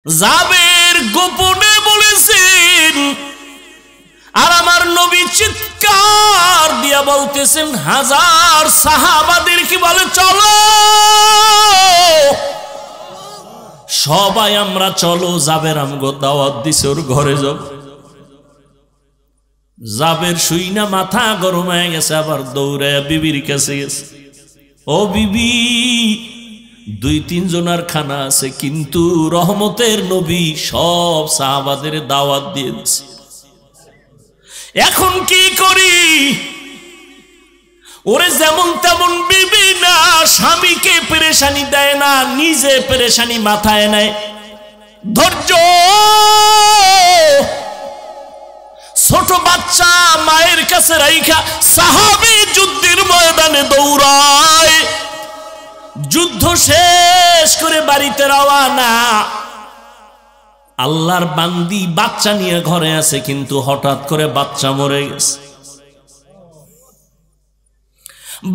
জাবের গোপনে বলেছেন, আর আমার নবী চিৎকার দিয়া বলতেছেন, হাজার সাহাবাদের কি বলে চলো, সবাই আমরা চলো। জাবের আমগো দাওয়াত দিছে ওর ঘরে যাব। জাবের শুই না মাথা গরম হয়ে গেছে, আবার দৌড়ে বিবির কাছে গেছে। ও বিবি, 2-3 জনের খানা আছে, কিন্তু রহমতের নবী সব সাহাবাদের দাওয়াত দিয়ে দিছে, এখন কি করি? ওরে যেমন তেমন বিবি না, স্বামীকে পেরেশানি দেয় না, নিজে পেরেশানি মাথায় নেয়। ধৈর্য। ছোট বাচ্চা মায়ের কাছে রাইখা সাহাবী যুদ্ধের ময়দানে দৌড়ায়, যুদ্ধ শেষ করে বাড়িতে রওয়ানা। আল্লাহর বান্দি বাচ্চা নিয়ে ঘরে আছে, কিন্তু হঠাৎ করে বাচ্চা মরে গেছে।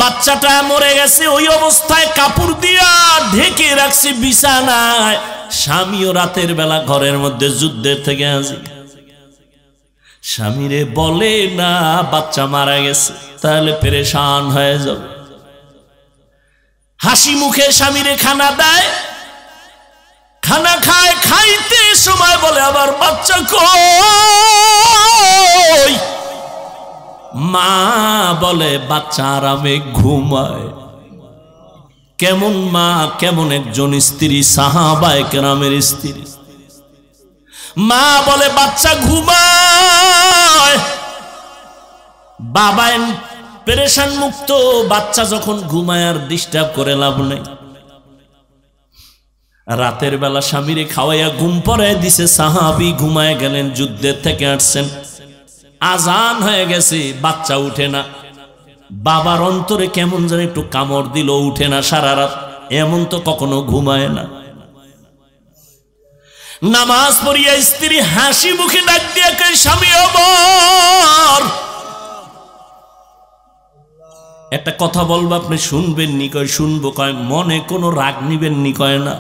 বাচ্চাটা মরে গেছে, ওই অবস্থায় কাপড় দিয়া ঢেকে রাখছে বিছানায়। স্বামীও রাতের বেলা ঘরের মধ্যে যুদ্ধের থেকে আসে, স্বামীরে বলে না বাচ্চা মারা গেছে, তাহলে পেরেশান হয়ে যাবে। হাসি মুখে স্বামীরে খানা দেয়, খানা খায়, খাইতে সময় বলে আবার বাচ্চা কই? মা বলে বাচ্চা আরামে ঘুমায়। কেমন মা, কেমন একজন স্ত্রী, সাহাবায়ে কেরামের স্ত্রী। মা বলে বাচ্চা ঘুমায়, বাবা পেরেশান মুক্ত। বাচ্চা যখন ঘুমায় আর ডিস্টার্ব করে লাভ নেই। রাতের বেলা স্বামীরে খাওয়াইয়া ঘুম পড়ায় দিছে, সাহাবী ঘুমায় গেলেন, যুদ্ধের থেকে আসছেন। আজান হয়ে গেছে, বাচ্চা উঠে না। বাবার অন্তরে কেমন যেন একটু কামড় দিল, উঠে না সারা রাত। এমন তো কখনো ঘুমায় না। নামাজ পড়িয়া স্ত্রী হাসি মুখে ডাক দিয়া কয়, স্বামী আমার একটা কথা বলবো, আপনি শুনবেন নি? কয় শুনবো। কয় মনে কোনো রাগ নিবেন নি? কয় না।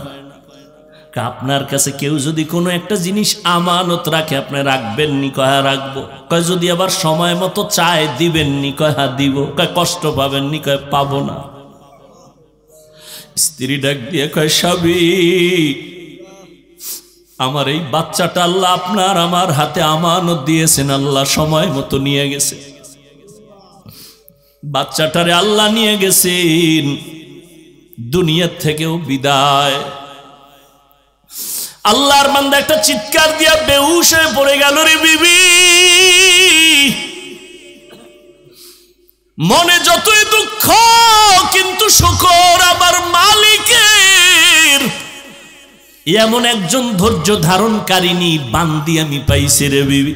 আপনার কাছে কেউ যদি কোনো একটা জিনিস আমানত রাখে, আপনি রাখবেন নি? কয় হ্যাঁ রাখবো। কয় যদি আবার সময় মতো চায় দিবেন নি? কয় হ্যাঁ দিব। কয় কষ্ট পাবেন নি? কয় পাবো না। স্ত্রী ডাক দিয়ে কয়, স্বামী আমার এই বাচ্চাটা আল্লাহ আপনার আমার হাতে আমানত দিয়েছেন, আল্লাহ সময় মতো নিয়ে গেছে। বাচ্চাটারে আল্লাহ নিয়ে গেছেন, দুনিয়ার থেকেও বিদায়। আল্লাহর বান্দা একটা চিৎকার দিয়া বেহুশ হয়ে পড়ে গেল। রে বিবি, মনে যতই দুঃখ, কিন্তু শুকর আমার মালিকের। এমন একজন ধৈর্য ধারণকারিনী বান্দি আমি পাইছি রে বিবি।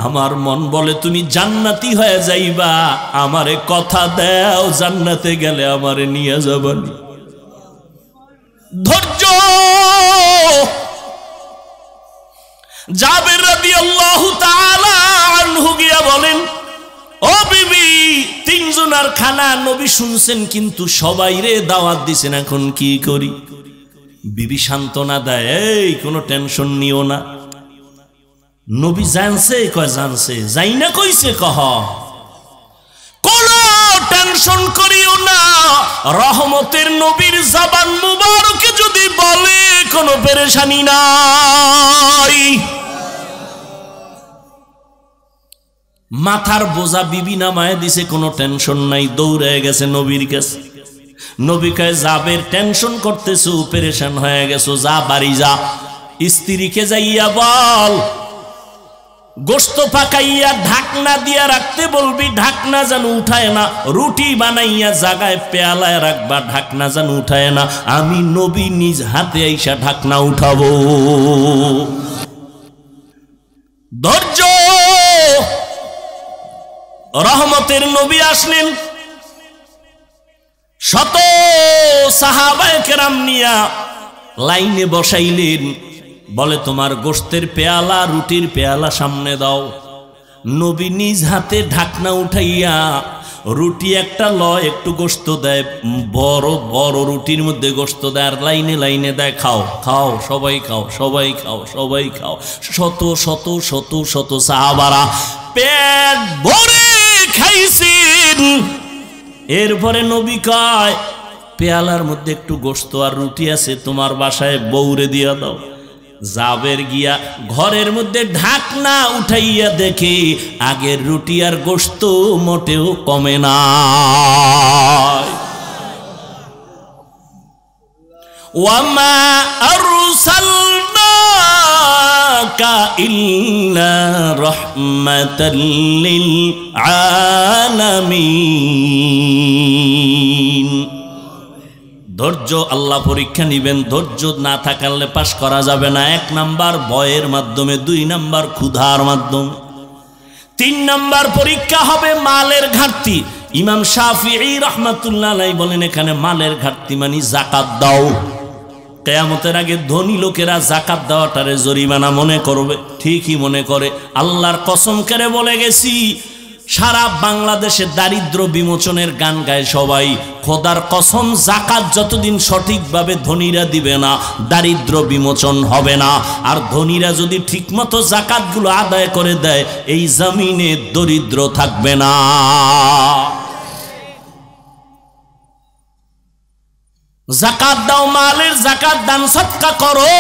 আমার মন বলে তুমি জান্নাতি হয়ে যাইবা, আমারে কথা দাও, জান্নাতে গেলে আমারে নিয়ে যাবানি। ধৈর্য। জাবের রাদিয়াল্লাহু তাআলা আনহু গিয়া বলেন, ও বিবি, 3 জনের খানা নবী শুনছেন, কিন্তু সবাই রে দাওয়াত দিছেন, এখন কি করি? বিবি সান্ত্বনা দেয়, এই কোনো টেনশন নিও না। নবী জানছে? কয় জানছে। যাই না কইছে? কহ কোন টেনশন করিও না, রহমতের নবীর জবান মুবারকে যদি বলে কোনো পেরেশানি নাই। মাথার বোঝা বিবি নামায় দিছে, কোনো টেনশন নাই। দৌড়ে গেছে নবীর কাছে। নবী কয়, জাবের টেনশন করতেছো, পেরেশান হয়ে গেছো, যা বাড়ি যা, স্ত্রীকে যাইয়া বল গোশত পাকাইয়া ঢাকনা দিয়া রাখতে বলবি, ঢাকনা যেন উঠায় না। রুটি বানাইয়া জাগায় পেয়ালায় রাখবা, ঢাকনা যেন উঠায় না। আমি নবী নিজ হাতে আইসা ঢাকনা উঠাবো। ধৈর্য। রহমতের নবী আসলেন, শত সাহাবায়ে কেরাম নিয়া লাইনে বসাইলেন। বলে তোমার গোশতের পেয়ালা, রুটির পেয়ালা সামনে দাও। নবী নিজ হাতে ঢাকনা উঠাইয়া রুটি একটা লয়, একটু গোশত দেয়, বড় বড় রুটির মধ্যে গোশত দেয়, আর লাইনে লাইনে দেয়, খাও খাও সবাই খাও, সবাই খাও, সবাই খাও। শত শত শত শত সাহাবারা পেট ভরে খাইছেন। এরপরে নবী কয়, পেয়ালার মধ্যে একটু গোশত আর রুটি আছে, তোমার বাসায় বউরে দিয়া দাও। জাবের গিয়া ঘরের মধ্যে ঢাকনা উঠাইয়া দেখে আগের রুটি আর গোশত মোটেও কমে না। ওয়ামা আরসালনাকা ইল্লা রাহমাতাল লিল আলামিন। ধৈর্য আল্লাহ পরীক্ষা নিবেন, ধৈর্য না থাকলে পাশ করা যাবে না। 1 নাম্বার ভয়ের মাধ্যমে, 2 নাম্বার ক্ষুধার মাধ্যমে, 3 নাম্বার পরীক্ষা হবে মালের ঘাটতি। ইমাম শাফিঈ রাহমাতুল্লাহ আলাইহি বলেন, এখানে মালের ঘাটতি মানে যাকাত দাও। কিয়ামতের আগে ধনী লোকেরা যাকাত দেওয়াটারে জরিমানা মনে করবে, ঠিকই মনে করে। আল্লাহর কসম করে বলে গেছি, সারা বাংলাদেশে দারিদ্র বিমোচনের গান গায় সবাই। খোদার কসম, যাকাত যতদিন সঠিকভাবে ধনীরা দিবে না, দারিদ্র বিমোচন হবে না। আর ধনীরা যদি ঠিকমতো যাকাতগুলো আদায় করে দেয়, এই জমিনে দরিদ্র থাকবে না। যাকাত দাও, মালের যাকাত দান সদকা করো।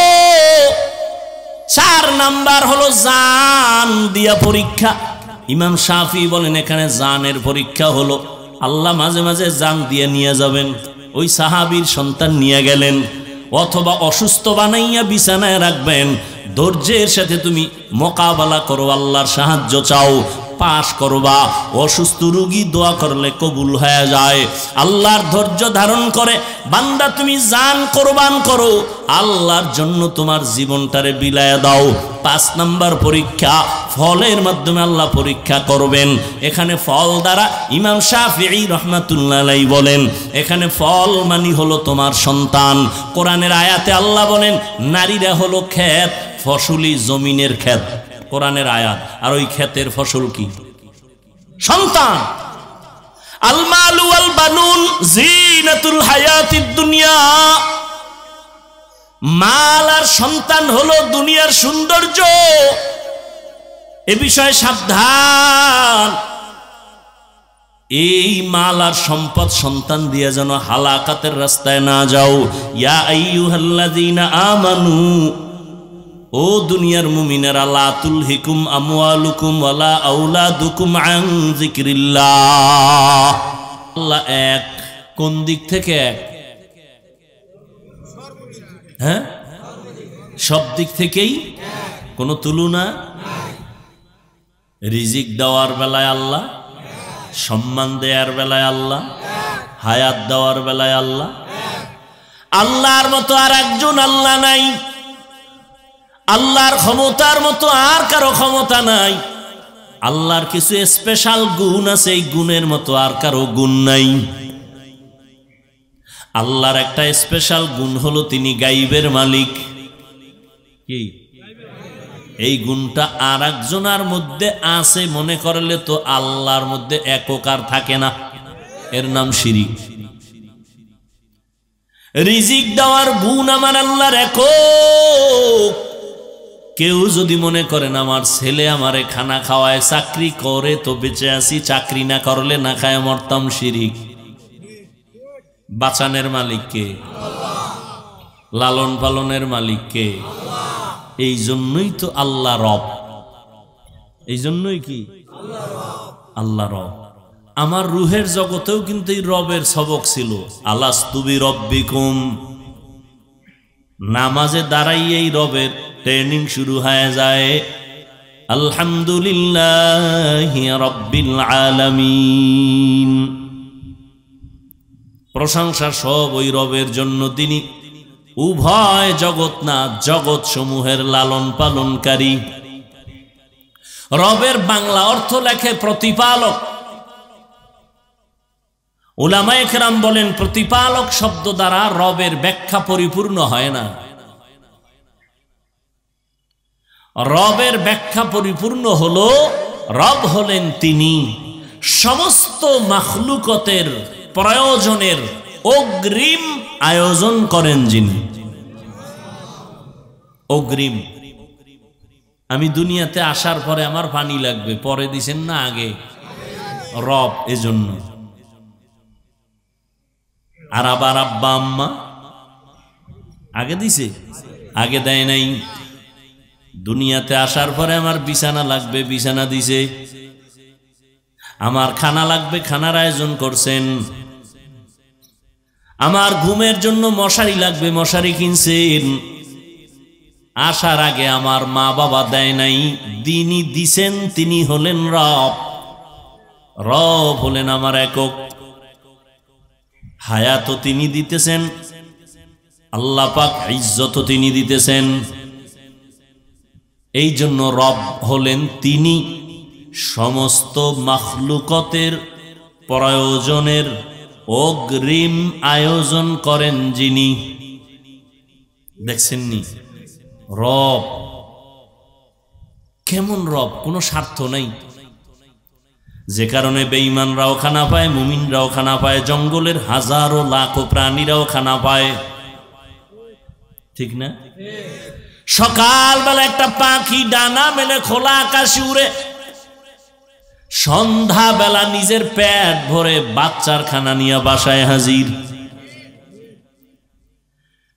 4 নাম্বার হলো জান দিয়া পরীক্ষা। ইমাম শাফি বলেন, এখানে জানের পরীক্ষা হলো, আল্লাহ মাঝে মাঝে জান দিয়ে নিয়ে যাবেন। ওই সাহাবীর সন্তান নিয়ে গেলেন, অথবা অসুস্থ বানাইয়া বিছানায় রাখবেন। ধৈর্যের সাথে তুমি মোকাবেলা করো, আল্লাহর সাহায্য চাও, পাশ করবা। অসুস্থ রোগী দোয়া করলে কবুল হয়ে যায়। আল্লাহর ধৈর্য ধারণ করে বান্দা তুমি জান কোরবান করো, আল্লাহর জন্য তোমার জীবনটারে বিলায়া দাও। 5 নাম্বার পরীক্ষা, ফলের মাধ্যমে আল্লাহ পরীক্ষা করবেন। এখানে ফল দ্বারা ইমাম শাফিঈ রাহমাতুল্লাহ আলাইহি বলেন, এখানে ফল মানে হলো তোমার সন্তান। কোরআনের আয়াতে আল্লাহ বলেন, নারীরা হলো ক্ষেত, ফসলি জমিনের ক্ষেত, কোরআনের আয়াত। আর ওই ক্ষেতের ফসল কি? সন্তান। আল মালু ওয়াল বানুন জিনাতুল হায়াতিদ দুনিয়া। মাল আর সন্তান হলো দুনিয়ার সৌন্দর্য। এ বিষয়ে সাবধান। এই মাল আর সম্পদ সন্তান দিয়ে যেন হালাকাতের রাস্তায় না যাও। ইয়া আইয়ুহাল্লাযীনা আমানু, ও দুনিয়ার মুমিনেরা, লা তুলহিকুম আমওয়ালুকুম ওয়ালা আওলাদুকুম আন যিকরিল্লাহ। আল্লাহ এক, কোন দিক থেকে এক? হ্যাঁ, সব দিক থেকেই, কোনো তুলনা। রিজিক দেওয়ার বেলায় আল্লাহ, সম্মান দেওয়ার বেলায় আল্লাহ, হায়াত দেওয়ার বেলায় আল্লাহ। আল্লাহর মতো আর একজন আল্লাহ নাই। আল্লাহর ক্ষমতার মতো আর কারো ক্ষমতা নাই। আল্লাহর কিছু স্পেশাল গুণ আছে, এই গুণের মতো আর কারো গুণ নাই। আল্লাহর একটা স্পেশাল গুণ হলো তিনি গাইবের মালিক। কি এই গুণটা আর একজনের মধ্যে আছে মনে করলে তো আল্লাহর মধ্যে এককার থাকে না, এর নাম শিরিক। রিজিক দেওয়ার গুণ আমার আল্লাহর একক। কেউ যদি মনে করেন আমার ছেলে আমারে খানা খাওয়ায়, চাকরি করে তো বেঁচে আছি, চাকরি না করলে না খায় মরতাম, শিরিক। বাঁচানের মালিক কে? লালন পালনের মালিক কে? এই জন্যই তো আল্লাহ রব। এই জন্যই কি আল্লাহ রব। আমার রুহের জগতেও কিন্তু এই রবের সবক ছিল। আলাস্তু বিরব্বিকুম, নামাজে দাঁড়াই এই রবের ট্রেনিং শুরু হয়ে যায়। আলহামদুলিল্লাহি রাব্বিল আলামিন। প্রশংসা সব ওই রবের জন্য, তিনি উভয় জগৎ না জগৎ সমূহের লালন পালনকারী। রবের বাংলা অর্থ লেখে প্রতিপালক। উলামায়ে কেরাম বলেন, প্রতিপালক শব্দ দ্বারা রবের ব্যাখ্যা পরিপূর্ণ হয় না। রবের ব্যাখ্যা পরিপূর্ণ হলো, রব হলেন তিনি সমস্ত মাখলুকতের প্রয়োজনের অগ্রিম আয়োজন করেন যিনি। অগ্রিম। আমি দুনিয়াতে আসার পরে আমার পানি লাগবে, পরে দিছেন না আগে? রব এজন্য। আর আবার আব্বা আম্মা আগে দিছে? আগে দেয় নাই। দুনিয়াতে আসার পরে আমার বিছানা লাগবে, বিছানা দিছে। আমার খানা লাগবে, খানার আয়োজন করছেন। আমার ঘুমের জন্য মশারি লাগবে, মশারি কিনছেন। আসার আগে আমার মা বাবা দেয় নাই, যিনি দিছেন তিনি হলেন রব। রব হলেন আমার একক। হায়াত তিনি দিতেছেন, আল্লাহ পাক ইজ্জত তিনি দিতেছেন। এই জন্য রব হলেন তিনি। সমস্ত মাখলুকতের প্রয়োজনের অগ্রিম আয়োজন করেন যিনি। দেখছেননি রব কেমন রব? কোনো স্বার্থ নাই। যে কারণে বেঈমানরাও খানা পায়, মুমিনরাও খানা পায়, জঙ্গলের হাজারো লাখো প্রাণীরাও খানা পায়। ঠিক না? সকালবেলা একটা পাখি ডানা মেলে খোলা আকাশে উড়ে, সন্ধ্যাবেলা নিজের পেট ভরে বাচ্চার খানা নিয়ে বাসায় হাজির।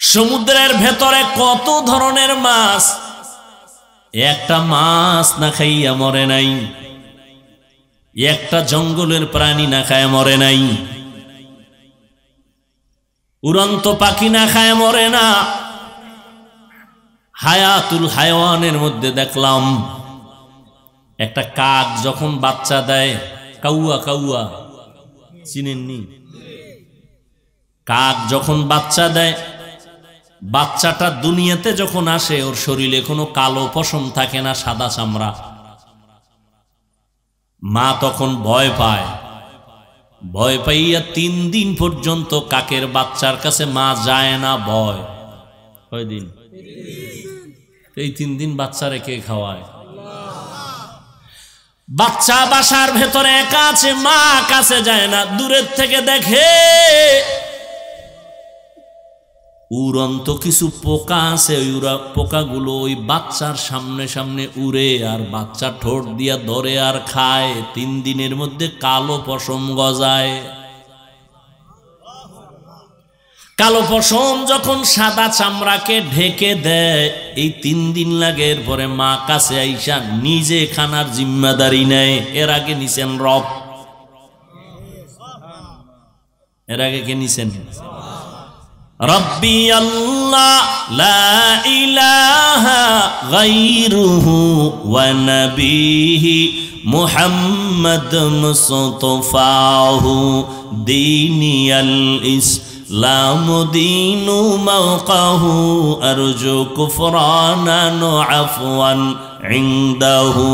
সমুদ্রের ভেতরে কত ধরনের মাছ, একটা মাছ না খাইয়া মরে নাই। একটা জঙ্গলের প্রাণী না খায় মরে নাই। উড়ন্ত পাখি না খায় মরে না। হায়াতুল হায়াওয়ানের মধ্যে দেখলাম একটা কাক যখন বাচ্চা দেয়, কাউয়া কাউয়া চিনেননি? কাক যখন বাচ্চা দেয়, বাচ্চাটা দুনিয়াতে যখন আসে ওর শরীরে কোনো কালো পশম থাকে না, সাদা চামড়া। মা তখন ভয় পায়। ভয় পাইয়া 3 দিন পর্যন্ত কাকের বাচ্চার কাছে মা যায় না। ভয়। কয়দিন? এই 3 দিন বাচ্চা রেখে খাওয়ায়। বাচ্চা বাসার ভেতরে একা আছে, মা কাছে যায় না, দূরের থেকে দেখে উড়ন্ত কিছু পোকা আছে। ওই পোকাগুলো ওই বাচ্চার সামনে সামনে উড়ে আর বাচ্চা ঠোঁট দিয়া ধরে আর খায়। 3 দিনের মধ্যে কালো পশম গজায়। কালো পশম যখন সাদা চামড়াকে ঢেকে দেয়, এই 3 দিন লাগে। এরপরে মা কাছে আইসা নিজে খানার জিম্মাদারি নেয়। এর আগে নিছেন রব। এর আগে কে নিছেন? রব্বি আল্লাহ লা ইলাহা গায়রুহু ওয়া নবিহি মুহাম্মদ মুস্তাফাহু দীনিয়াল ইসলাম দীনু মাওকাহু আরজু কুফরানান আফওয়ান ইনদাহু।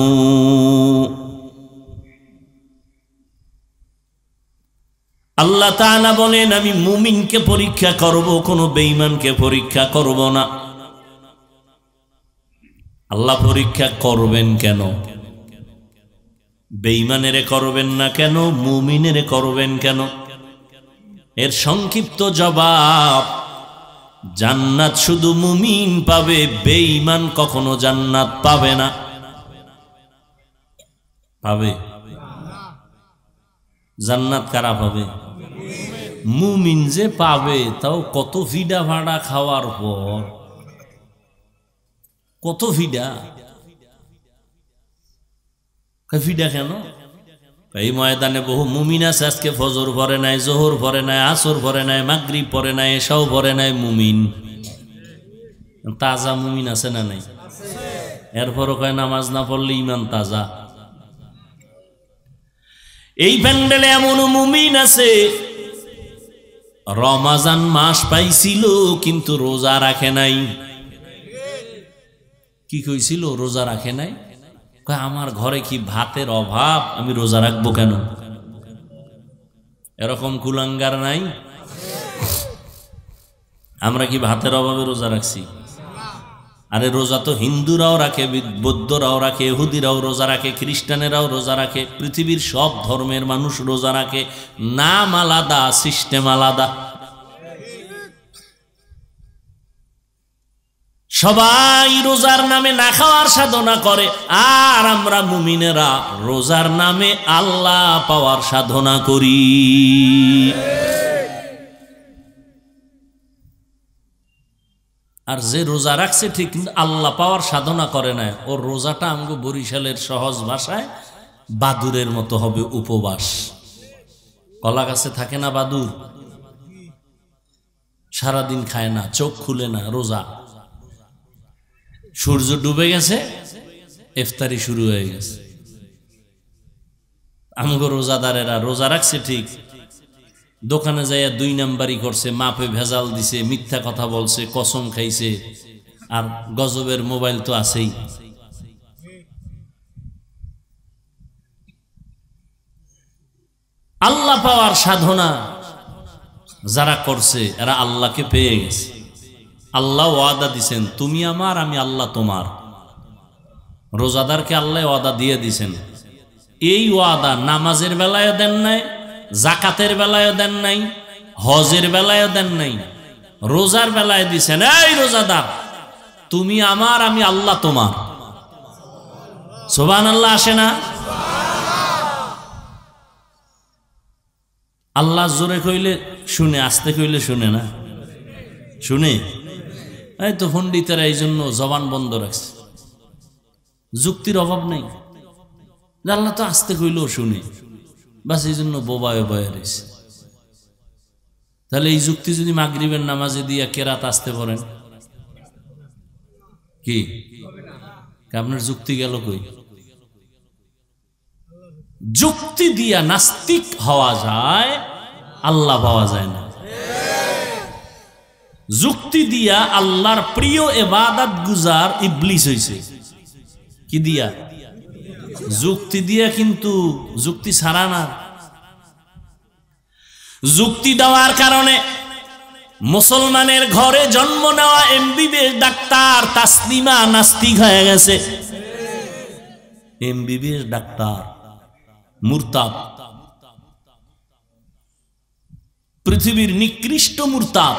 আল্লাহ তাআলা বলেন, আমি মুমিনকে পরীক্ষা করব, কোনো বেঈমানকে পরীক্ষা করব না। আল্লাহ পরীক্ষা করবেন কেন? বেঈমানেরে করবেন না কেন? মুমিনেরে করবেন কেন? এর সংক্ষিপ্ত জবাব, জান্নাত শুধু মুমিন পাবে, বেঈমান কখনো জান্নাত পাবে না। পাবে? জান্নাত কারা পাবে? মুমিন যে পাবে, তাও কত ভিডা ভাড়া খাওয়ার পর। কত ভিডা? ভিডা কেন? এই ময়দানে বহু মুমিন আছে, আজকে ফজর পড়ে নাই, জোহর পড়ে নাই, আসর পড়ে নাই, মাগরিব পড়ে নাই, এশাও পড়ে নাই। মুমিন, তাজা মুমিন আছে না নাই? এরপরও কয় নামাজ না পড়লে ইমান তাজা। এই প্যান্ডেলে এমন মুমিন আছে, রমাজান মাস পাইছিল কিন্তু রোজা রাখে নাই। কি কইছিল? রোজা রাখে নাই। আমার ঘরে কি ভাতের অভাব, আমি রোজা রাখবো কেন? এরকম কুলাঙ্গার নাই? আমরা কি ভাতের অভাবে রোজা রাখছি? আরে রোজা তো হিন্দুরাও রাখে, বৌদ্ধরাও রাখে, ইহুদিরাও রোজা রাখে, খ্রিস্টানেরাও রোজা রাখে, পৃথিবীর সব ধর্মের মানুষ রোজা রাখে। নাম আলাদা, সিস্টেম আলাদা। সবাই রোজার নামে না খাওয়ার সাধনা করে, আর আমরা মুমিনেরা রোজার নামে আল্লাহ পাওয়ার সাধনা করি। আর যে রোজা রাখছে ঠিক, কিন্তু আল্লাহ পাওয়ার সাধনা করে না, ওর রোজাটা আমগো বরিশালের সহজ ভাষায় বাদুরের মতো হবে, উপবাস। কলা গাছে থাকে না বাদুর, সারাদিন খায় না, চোখ খুলে না, রোজা। সূর্য ডুবে গেছে, ইফতারি শুরু হয়ে গেছে। আমগো রোজাদারেরা রোজা রাখছে ঠিক, দোকানে যাইয়া 2 নাম্বারি করছে, মাপে ভেজাল দিছে, মিথ্যা কথা বলছে, কসম খাইছে, আর গজবের মোবাইল তো আছেই। আল্লাহ পাওয়ার সাধনা যারা করছে এরা আল্লাহকে পেয়ে গেছে। আল্লাহ ওয়াদা দিছেন, তুমি আমার, আমি আল্লাহ তোমার। রোজাদারকে আল্লাহ ওয়াদা দিয়ে দিছেন। এই ওয়াদা নামাজের বেলায় দেন নাই, জাকাতের বেলায় দেন নাই, হজের বেলায় দেন নাই, রোজার বেলায় দিছেন। এই রোজাদার, তুমি আমার, আমি আল্লাহ তোমার। সুবহানাল্লাহ আসে না? আল্লাহ জোরে কইলে শুনে, আস্তে কইলে শুনে না? শুনে। এই তো পণ্ডিতেরা এই জন্য জবান বন্ধ রাখছে, যুক্তির অভাব নেই। আল্লাহ তো আস্তে কইলেও শুনে, বাস এই জন্য বোবায় বয়ে রয়েছে। তাহলে এই যুক্তি যদি মাগরিবের নামাজে দিয়া কেরাত আসতে পারেন, কি আপনার যুক্তি গেল কই? যুক্তি দিয়া নাস্তিক হওয়া যায়, আল্লাহ পাওয়া যায় না। যুক্তি দিয়া আল্লাহর প্রিয় ইবাদত গুজার ইবলিস হইছে। কি দিয়া? যুক্তি দিয়া, কিন্তু যুক্তি ছাড়া না। যুক্তি দেওয়ার কারণে মুসলমানের ঘরে জন্ম নেওয়া এমবিবিএস ডাক্তার তাসলিমা নাস্তিক হয়ে গেছে। এমবিবিএস ডাক্তার মুরতাদ, পৃথিবীর নিকৃষ্ট মুরতাদ।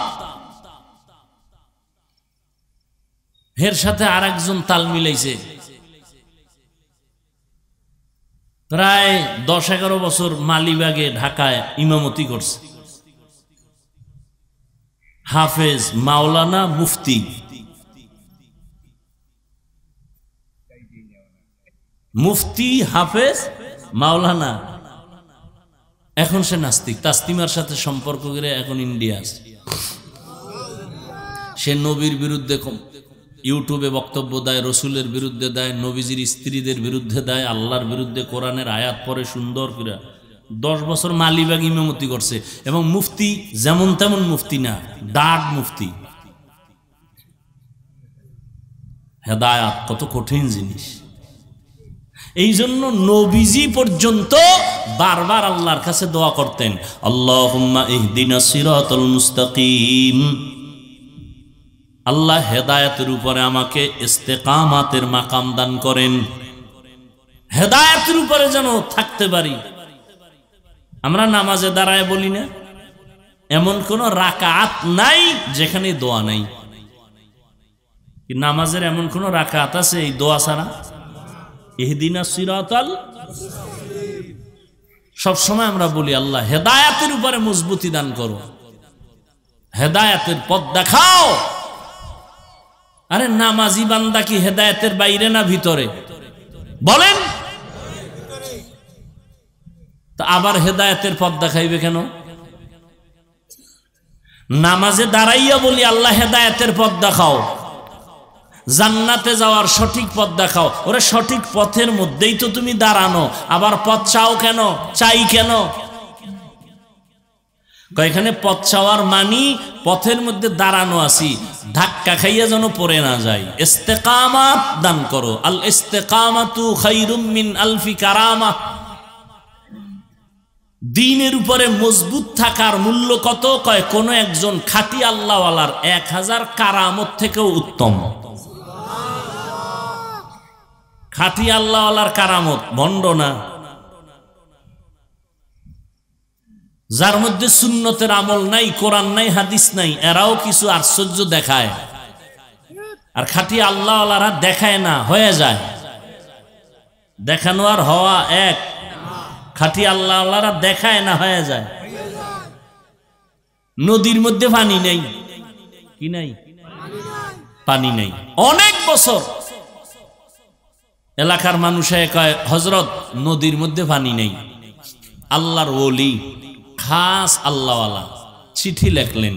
এর সাথে আর একজন তাল মিলাইছে, প্রায় 10-11 বছর মালিবাগে ঢাকায় ইমামতি করছে। হাফেজ মাওলানা মুফতি, মুফতি হাফেজ মাওলানা। এখন সে নাস্তিক, তাসলিমার সাথে সম্পর্ক করে এখন ইন্ডিয়া আছে। সে নবীর বিরুদ্ধে ইউটিউবে বক্তব্য দেয়, রসুলের বিরুদ্ধে দেয়, নবীজির স্ত্রীদের বিরুদ্ধে দেয়, আল্লাহর বিরুদ্ধে কোরআনের আয়াত পড়ে সুন্দর করে। 10 বছর মালিবাগ ইমামতি করছে, এবং মুফতি যেমন তেমন মুফতি না, ডাক মুফতি। হেদায়াত কত কঠিন জিনিস। এই জন্য নবীজি পর্যন্ত বারবার আল্লাহর কাছে দোয়া করতেন, আল্লাহুম্মা ইহদিনাস সিরাতাল মুস্তাকিম। আল্লাহ হেদায়েতের উপরে আমাকে ইস্তেকামাতের মাকাম দান করেন, হেদায়েতের উপরে যেন থাকতে পারি। আমরা নামাজে দাঁড়ায় বলি না, এমন কোন রাকাত নাই যেখানে দোয়া নাই। নামাজের এমন কোন রাকাত আছে এই দোয়া ছাড়া? ইহদিনাস সিরাতাল, সব সময় আমরা বলি আল্লাহ হেদায়েতের উপরে মজবুতি দান করো, হেদায়েতের পথ দেখাও। আরে নামাজি বান্দা কি হেদায়েতের বাইরে না ভিতরে? বলেন। তা আবার হেদায়েতের পথ দেখাইবে কেন? নামাজে দাঁড়াইয়া বলি আল্লাহ হেদায়েতের পথ দেখাও, জান্নাতে যাওয়ার সঠিক পথ দেখাও। ওরে সঠিক পথের মধ্যেই তো তুমি দাঁড়ানো, আবার পথ চাও কেন? চাই কেন? এখানে পথ চাওয়ার মানি পথের মধ্যে দাঁড়ানো আছি, ধাক্কা খাইয়া যেন পড়ে না যায়। ইস্তেকামাত দান করো। আল ইস্তেকামাতু খায়রুম মিন আলফি কারামা। দ্বীনের উপরে মজবুত থাকার মূল্য কত? কয় কোন একজন খাঁটি আল্লাহওয়ালার 1000 কারামত থেকেও উত্তম। খাঁটি আল্লাহওয়ালার কারামত, ভণ্ড না। যার মধ্যে সুন্নতের আমল নাই, কোরআন নাই, হাদিস নাই, এরাও কিছু আশ্চর্য দেখায়। আর খাঁটি আল্লাহওয়ালারা দেখায় না, হয়ে যায়। দেখানো আর হওয়া এক। খাঁটি আল্লাহওয়ালারা দেখায় না, হয়ে যায়। নদীর মধ্যে পানি নেই, কি নাই? পানি নেই। অনেক বছর এলাকার মানুষে কয়, হযরত নদীর মধ্যে পানি নেই। আল্লাহর ওলি, খাস আল্লাহওয়ালা চিঠি লেখলেন।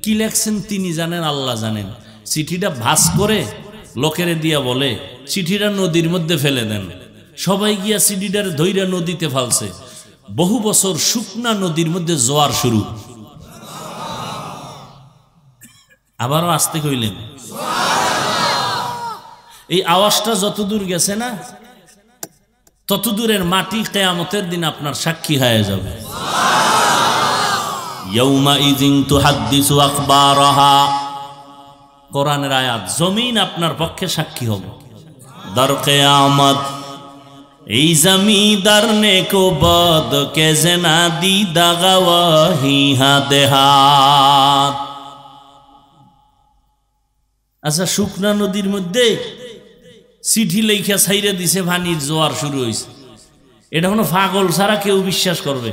কি লেখছেন তিনি জানেন, আল্লাহ জানেন। চিঠিটা ভাঁজ করে লোকেরে দিয়া বলে, চিঠিটা নদীর মধ্যে ফেলে দেন। সবাই গিয়া চিঠিটার ধইরা নদীতে ফালছে। বহু বছর শুকনা নদীর মধ্যে জোয়ার শুরু। আবারও আসতে কইলেন। এই আওয়াজটা যতদূর গেছে না, ততদূরের মাটি কিয়ামতের দিন আপনার সাক্ষী হয়ে যাবে। ইয়াউমাইযিন তুহাদ্দিসু আখবারাহা, কোরআনের আয়াত। জমিন আপনার পক্ষে সাক্ষী হবে। দর কিয়ামত এই জমিদার নে কো বদ কে জেনা দি দাগাওয়াহি হাদেহাত। আচ্ছা, শুকনা নদীর মধ্যে চিঠি লেখা ছাইরা দিছে, পানির জোয়ার শুরু হয়েছে। এটা কোনো পাগল ছাড়া কেউ বিশ্বাস করবে?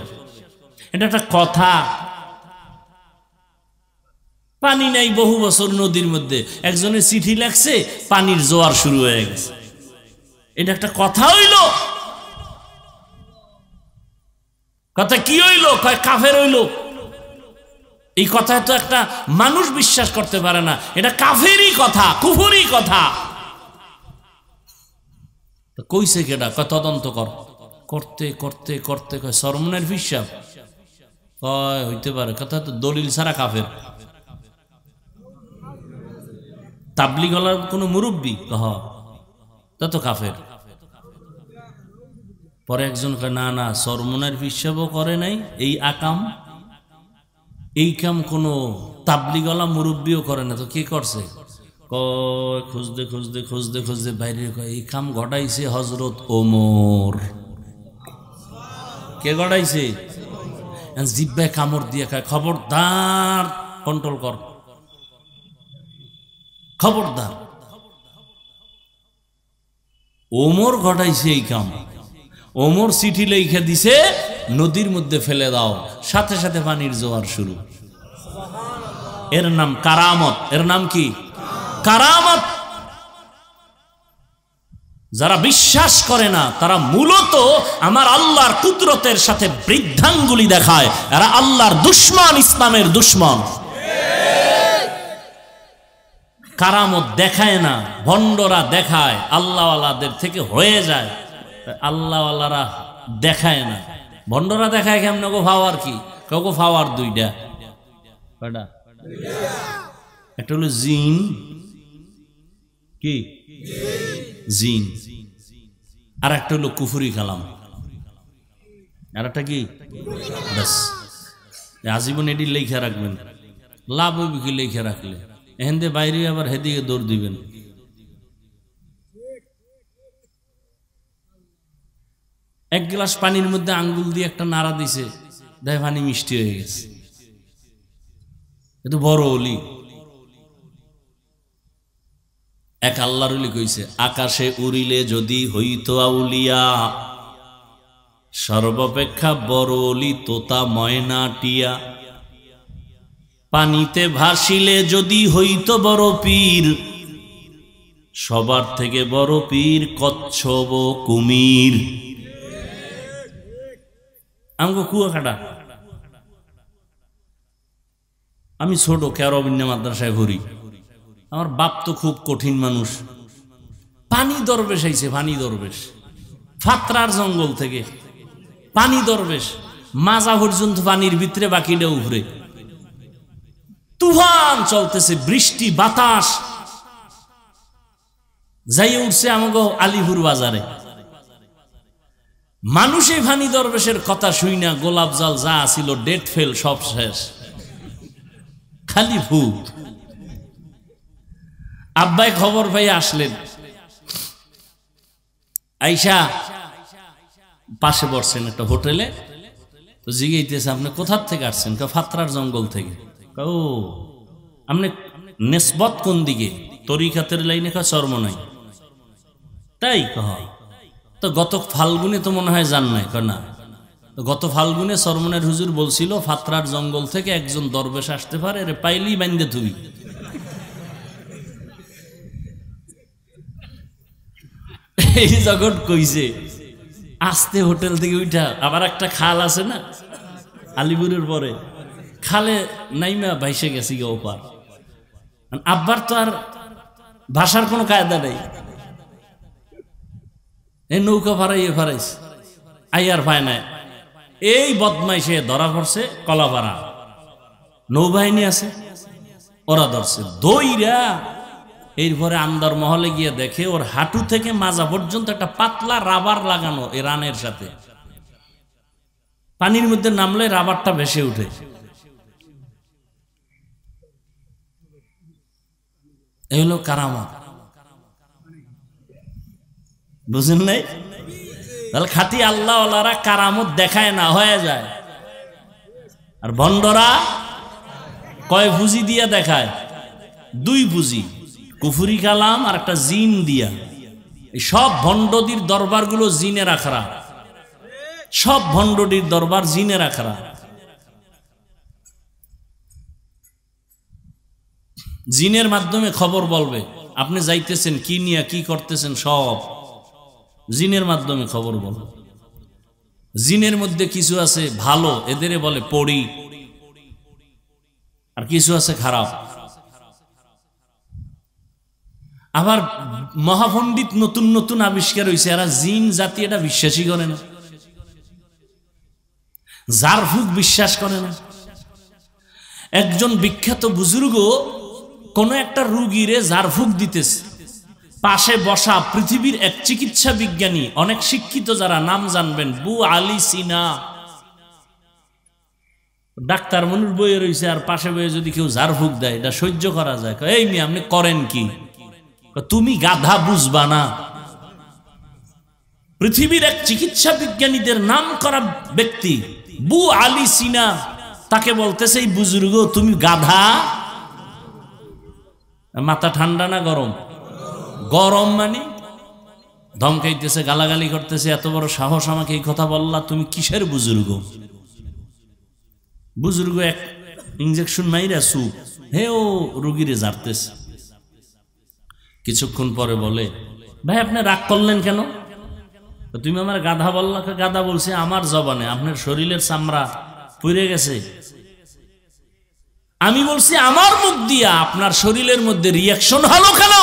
এটা একটা কথা? পানি নাই বহু বছর নদীর মধ্যে, একজনের চিঠি লেখছে, পানির জোয়ার শুরু হয়ে গেছে। এটা একটা কথা হইল? কথা কি হইল? কয় কাফের হইল। এই কথায় তো একটা মানুষ বিশ্বাস করতে পারে না। এটা কাফেরই কথা, কুফরি কথা। কইছে কেডা? কয় তদন্ত কর। করতে করতে করতে কয় সরমনের হিসাব। কয় হইতে পারে, কথা তো দলিল ছাড়া কাফের। তাবলিগ ওয়ালার কোন মুরব্বী কহ তা তো কাফের। পরে একজন কয় না না, সরমনের হিসাবও করে নাই, এই আকাম, এই কাম কোনো তাবলিগ ওয়ালা মুরব্বীও করে না। তো কে করছে? কয় খুঁজতে খুঁজতে খুঁজতে খুঁজতে বাইরে কয় এই কাম ঘটাইছে হযরত ওমর। কে ঘটাইছে? জিব্বায় কামড় দিয়ে কয় খবরদার, কন্ট্রোল কর, খবরদার। ওমর ঘটাইছে এই কাম। ওমর চিঠি লেখা দিছে, নদীর মধ্যে ফেলে দাও, সাথে সাথে পানির জোয়ার শুরু। এর নাম কারামত। এর নাম কি? কারামত। যারা বিশ্বাস করে না তারা মূলত আমার আল্লাহর কুদরতের সাথে বৃদ্ধাঙ্গুলি দেখায়। এরা আল্লাহর দুশমন, ইসলামের দুশমন। কারামত দেখায় না, ভণ্ডরা দেখায়, আল্লাহওয়ালাদের থেকে হয়ে যায়। আল্লাহওয়ালারা দেখায় না, ভণ্ডরা দেখায়। কেমন গো ফাওয়ার? কি কাউকে ফাওয়ার দুইটা, কয়টা? একটা হলো জিন, কি জিন, আর একটা হলো কুফরি কালাম, আর একটা কি ব্যাস। আজীবন এটি লেখা রাখবেন, লাভ হইবে কি লেখা রাখলে? এখান দিয়ে বাইরে আবার হেদিকে দৌড় দিবেন। এক গ্লাস পানির মধ্যে আঙ্গুল দিয়ে একটা নাড়া দিছে, দেখ পানি মিষ্টি হয়ে গেছে। এতো বড় অলি। এক আল্লাহর ওলি কইছে, আকাশে উড়িলে যদি হইতো আউলিয়া, সর্বাপেক্ষা বড় অলি তোতা ময়না টিয়া। পানিতে ভাসিলে যদি হইতো বড় পীর, সবার থেকে বড় পীর কচ্ছপ কুমির। আমগো কুয়াকাটা। আমি ছোট কেরবিন্যা মাদ্রাসায় ঘুরি। আমার বাপ তো খুব কঠিন মানুষ। পানি দরবেশ আইছে, পানি দরবেশ, ফাতরার জঙ্গল থেকে পানি দরবেশ, মাজা পর্যন্ত পানির ভিতরে, বাকিটা উপরে। তুফান চলতেছে, বৃষ্টি বাতাস। যাই উঠছে আমাকে আলিপুর বাজারে। মানুষ এই ফানি দরবেশের কথা শুই না, গোলাপ জাল যা ছিল ডেট ফেল, সব শেষ, খালি ভূত। আব্বাই খবর পাই আসলেন, আইসা পাশে বসছেন একটা হোটেলে, তো জিজ্ঞেস আপনি কোথার থেকে আসছেন? ফাত্রার জঙ্গল থেকে। ও আপনি নেসবত কোন দিকে? তরিকাতের লাইনে চর্ম নাই তাই কহ। তো গত ফাল্গুনে তো মনে হয় জান নাই না? গত ফাল্গুনে সরমনের হুজুর বলছিল ফাত্রার জঙ্গল থেকে একজন দরবেশ আসতে পারে, এর পাইলেই বান্ধে ধুবি। এই জগৎ কইছে আসতে হোটেল থেকে উঠা আবার একটা খাল আছে না আলিপুরের পরে, খালে নাইমা ভাইসে গেছি গে ওপার। আব্বার তো আর ভাষার কোনো কায়দা নেই, এই নৌকা ফারাইয়ে ফারাইস আইয়ার ভাই নাই। এই বদমাইশে ধরা পড়ছে কলাপাড়া, নৌবাহিনী আছে ওরা ধরছে দইরা। এরপরে আন্দার মহলে গিয়ে দেখে ওর হাঁটু থেকে মাজা পর্যন্ত একটা পাতলা রাবার লাগানো এই রানের সাথে, পানির মধ্যে নামলে রাবারটা ভেসে উঠে। এই হলো কারামত, বুঝেন নাই? তাহলে খাঁটি আল্লাহ ওয়ালারা কারামত দেখায় না, হয়ে যায়। আর ভণ্ডরা কয় পুঁজি দিয়া দেখায়? 2 পুঁজি, কুফুরি কালাম আর একটা জিন দিয়া। এই সব ভণ্ডদির দরবারগুলো জিনের আখড়া, সব ভণ্ডদির দরবার জিনের আখড়া। জিনের মাধ্যমে খবর বলবে আপনি যাইতেছেন কি নিয়ে, কি করতেছেন, সব জিনের মাধ্যমে খবর বলবে। জিনের মধ্যে কিছু আছে ভালো, এদের বলে পড়ি, আর কিছু আছে খারাপ। আবার মহাপণ্ডিত নতুন নতুন আবিষ্কার হয়েছে, এরা জিন জাতি এটা বিশ্বাসই করে না, জারফুক বিশ্বাস করে না। একজন বিখ্যাত বুজুর্গ কোন একটা রুগীরে জারফুক দিতেছে, পাশে বসা পৃথিবীর এক চিকিৎসা বিজ্ঞানী, অনেক শিক্ষিত যারা নাম জানবেন, বু আলী সিনা, ডাক্তার মনুর বইয়ে রয়েছে, আর পাশে বইয়ে যদি কেউ জারফুক দেয় এটা সহ্য করা যায়। এই মেয়ে আপনি করেন কি? তুমি গাধা, বুঝবা না। পৃথিবীর এক চিকিৎসা বিজ্ঞানীদের নাম করা ব্যক্তি বু আলী সিনা, তাকে বলতেছে এই বুজুর্গ তুমি গাধা। মাথা ঠান্ডা না গরম? গরম মানে ধমকাইতেছে, গালাগালি করতেছে, এত বড় সাহস আমাকে এই কথা বললা, তুমি কিসের বুজুর্গ? বুজুর্গ এক ইঞ্জেকশন মাইরা সুপ হে ও রুগীরে জারতেছে। কিছুক্ষণ পরে বলে, ভাই আপনি রাগ করলেন কেন? তুমি আমার গাধা বললা। গাধা বলছে আমার জবানে, আপনার শরীরের চামড়া পুড়ে গেছে। আমি বলছি আমার মুখ দিয়া, আপনার শরীরের মধ্যে রিয়াকশন হলো কেন?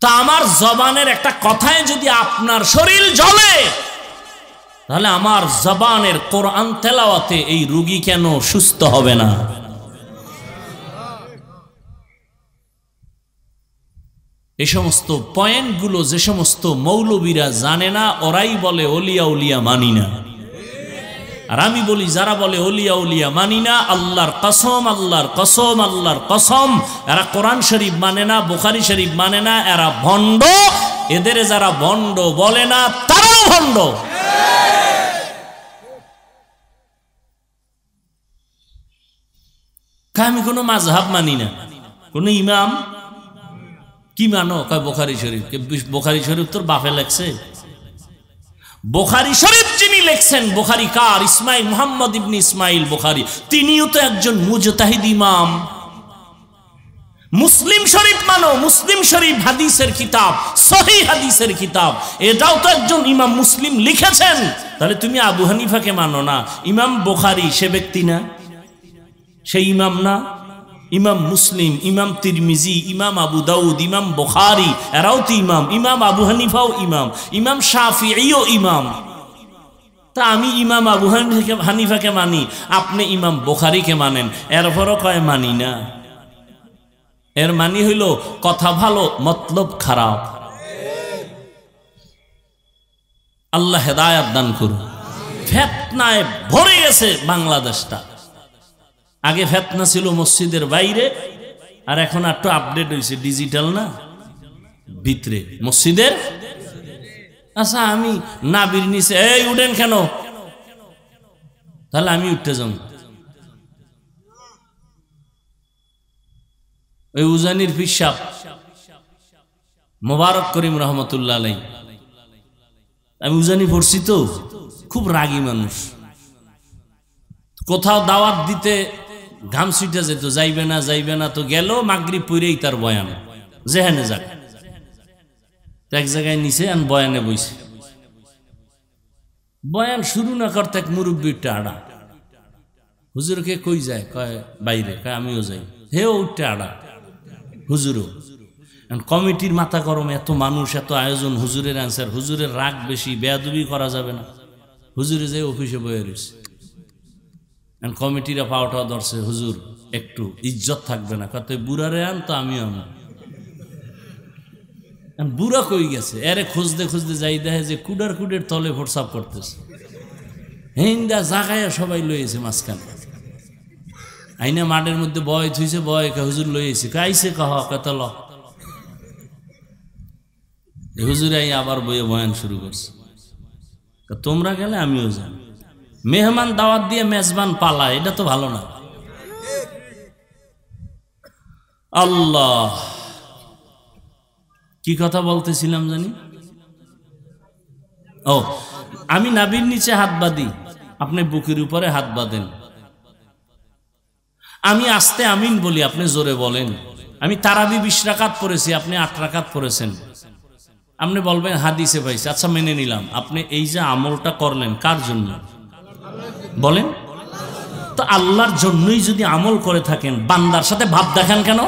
তা আমার জবানের একটা কথায় যদি আপনার শরীর জ্বলে, তাহলে আমার জবানের কোরআন তেলাওয়াতে এই রোগী কেন সুস্থ হবে না? এই সমস্ত পয়েন্টগুলো যে সমস্ত মৌলবীরা জানে না, ওরাই বলে ওলিয়া উলিয়া মানি না। আর আমি বলি যারা বলে ওলিয়া উলিয়া মানি না, আল্লাহর কসম, আল্লাহর কসম, আল্লাহর কসম, এরা কোরআন শরীফ মানে না, বুখারী শরীফ মানে না, এরা ভণ্ড। এদের যারা ভণ্ড বলে না তারাও ভণ্ড। আমি কোনো মাযহাব মানি না, কোন ইমাম কি মানো? কয় বুখারী শরীফ। বুখারী শরীফ তোর বাপে লেখছে? বুখারী শরীফ যিনি লেখছেন, বুখারী কার? ইসমাইল, মুহাম্মদ ইবনে ইসমাইল বুখারী, তিনিও তো একজন মুজতাহিদ ইমাম। মুসলিম শরীফ মানো, মুসলিম শরীফ হাদিসের কিতাব, সহিহ হাদিসের কিতাব, এটাও তো একজন ইমাম মুসলিম লিখেছেন। তাহলে তুমি আবু হানিফাকে মানো না, ইমাম বুখারী সে ব্যক্তি না? সেই ইমাম না? ইমাম মুসলিম, ইমাম তিরমিজি, ইমাম আবু দাউদ, ইমাম বুখারী এরাও তো ইমাম। ইমাম আবু হানিফাও ইমাম, ইমাম শাফিঈও ইমাম। তা আমি ইমাম আবু হানিফাকে মানি, আপনি ইমাম বুখারীকে মানেন, এরপরও কয় মানি না। এর মানি হইল কথা ভালো মতলব খারাপ। আল্লাহ হেদায়েত দান করুন। ফিতনায় ভরে গেছে বাংলাদেশটা। আগে ফিতনা ছিল মসজিদের বাইরে, আর এখন একটু আপডেট হয়েছে, ডিজিটাল না, ভিতরে মসজিদের। আচ্ছা আমি নাবির নিচে এই উঠেন কেন, তাহলে আমি উঠতে যাব। ওই উজানির পিসাব মোবারক করিম রহমতুল্লাহ আলাইহি, আমি উজানি পড়ছি তো, খুব রাগী মানুষ। কোথাও দাওয়াত দিতে ঘাম ছুটে যেত, যাইবে না তো গেল, মাগরিব পড়েই তার বয়ান, যেখানে যাক। এক জায়গায় নিচে আমি বয়ানে বইছি, বয়ান শুরু না করতে এক মুরব্বীটা আড়া, হুজুরকে কই যায়, কয় বাইরে, কয় আমিও যাই, হেও উঠতে আড়া হুজুরও। কমিটির মাথা গরম, এত মানুষ, এত আয়োজন, হুজুরের অ্যান্সার, হুজুরের রাগ বেশি, বেয়াদবি করা যাবে না। হুজুরে যাই অফিসে বয়ে রয়েছে, কমিটিরা পাওয়াটাও ধরছে, হুজুর একটু ইজ্জত থাকবে না, কত বুড়ারে আন তো আমিও আন। বুড়া কই গেছে, এরে খুঁজতে খুঁজতে যাই, দেখে যে কুডের তলে ফোরসাপ করতেছে, হিন্দা জাগায় সবাই লইয়েছে মাঝখানে। আইনা মাঠের মধ্যে বয় থুইছে, বয় হুজুর লইয়েছে, কাইছে কহ কত ল, হুজুরে আবার বইয়ে বয়ান শুরু করছে, তোমরা গেলে আমিও যাই। মেহমান দাওয়াত দিয়ে মেজবান পালা, এটা তো ভালো না। আল্লাহ, কি কথা বলতেছিলাম জানি, ও আমি নাবির নিচে হাত বাঁধি, আপনি বুকের উপরে হাত বাঁধেন, আমি আস্তে আমিন বলি, আপনি জোরে বলেন। আমি তারাবি 20 রাকাত পড়েছি, আপনি 8 রাকাত পড়েছেন, আপনি বলবেন হাদিসে পাইছে, আচ্ছা মেনে নিলাম। আপনি এই যে আমলটা করলেন কার জন্য বলেন তো? আল্লাহর জন্যই যদি আমল করে থাকেন, বান্দার সাথে ভাব দেখান কেন?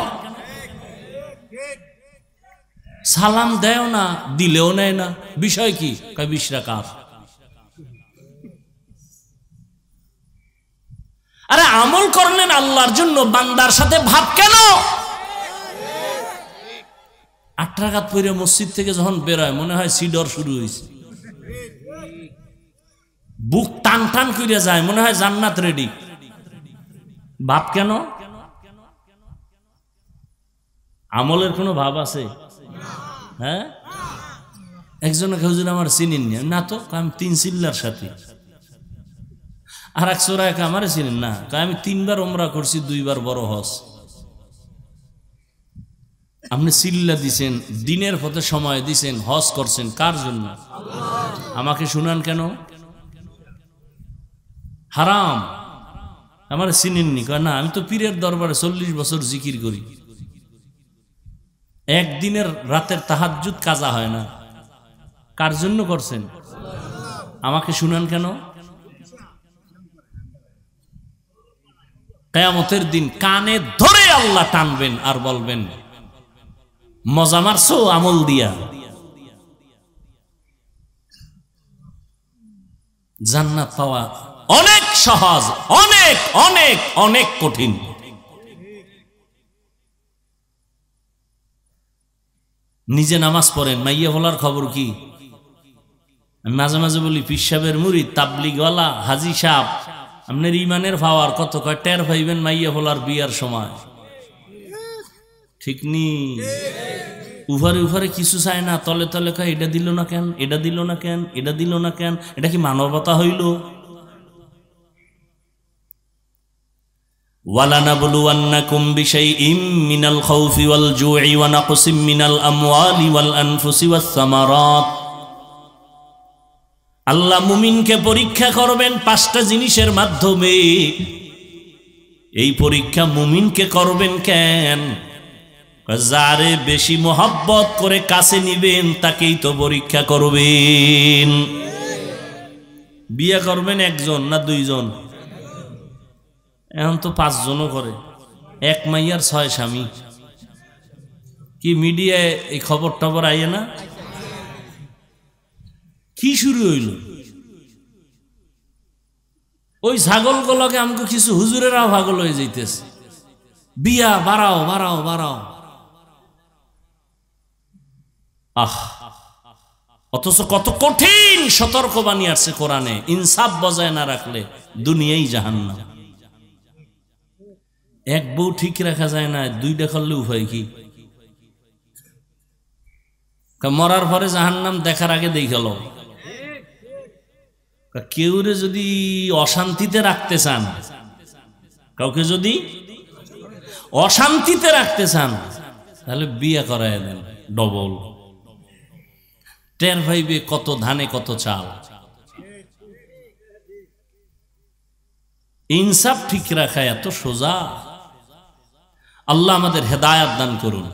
সালাম দেও না, দিলেও নেয় না, বিষয় কি? কয় 20 রাকাত। আরে আমল করলেন আল্লাহর জন্য, বান্দার সাথে ভাব কেন? 8 রাকাত পড়ে মসজিদ থেকে যখন বেরোয় মনে হয় সিডর শুরু হয়েছে, বুক টান টান করে যায়, মনে হয় জান্নাত রেডি। ভাব কেন? আমলের কোনো ভাব আছে? হ্যাঁ, একজন হুজুর আমার চিনেন না তো, আমি 3 চিল্লার সাথে। আর এক চোরায় আমার চিনেন না, আমি 3 বার ওমরা করছি, 2 বার বড় হজ। আপনি চিল্লা দিছেন, দিনের পথে সময় দিছেন, হজ করছেন, কার জন্য? আমাকে শুনান কেন? হারাম। আমার চিনেননি? কয় না, আমি তো পীরের দরবারে 40 বছর জিকির করি, একদিনের রাতের তাহাজ্জুদ কাজা হয় না। কার জন্য করছেন? আমাকে শুনান কেন? কিয়ামতের দিন কানে ধরে আল্লাহ টানবেন আর বলবেন, মজা মারছো আমল দিয়া। জান্নাত পাওয়া অনেক সহজ, অনেক অনেক অনেক কঠিন। নিজে নামাজ পড়েন, মাইয়া বলার খবর কি? আমি মাঝে মাঝে বলি, পীর সাহেবের মুরিদ, তাবলিগওয়ালা, হাজি সাহেব, আপনার ইমানের পাওয়ার কত, কয় টের পাইবেন মাইয়া বলার বিয়ার সময়। ঠিক নি? উভারে উভারে কিছু চায় না, তলে তলে কয় এটা দিল না কেন, এটা দিল না কেন, এটা দিল না কেন। এটা কি মানবতা হইল? ওয়ালানাবলুওয়ান্নাকুম বিশাইইম মিনাল খাউফি ওয়াল জুই ওয়া নাকসিম মিনাল আমওয়ালি ওয়াল আনফুসি ওয়াস সামারাত। আল্লাহ মুমিনকে পরীক্ষা করবেন 5টা জিনিসের মাধ্যমে। এই পরীক্ষা মুমিনকে করবেন কেন? যারে বেশি মোহাব্বত করে কাছে নিবেন তাকেই তো পরীক্ষা করবেন। বিয়ে করবেন 1 জন না 2 জন? এখন তো 5 জনও করে, 1 মাইয়ার 6 স্বামী। কি মিডিয়ায় এই খবর টবর আইয়ে না? কি শুরু হইল? ওই ছাগলগুলোকে আমাকে কিছু হুজুরেরাও পাগল হয়ে যাইতেছে, বিয়া বাড়াও বাড়াও বাড়াও। আহ, অথচ কত কঠিন সতর্কবাণী আছে কোরআনে। ইনসাফ বজায় না রাখলে দুনিয়াই জাহান্নাম। 1 বউ ঠিক রাখা যায় না, 2টা করলে উপায় কি? মরার পরে জাহান্নাম দেখার আগে দেখে লো। কেউরে যদি অশান্তিতে রাখতে চান, কাউকে যদি অশান্তিতে রাখতে চান, তাহলে বিয়ে করায় দেন ডবল। টের ভাইবে কত ধানে কত চাল। ইনসাফ ঠিক রাখা এত সোজা। আল্লাহ আমাদের হেদায়াত দান করুন।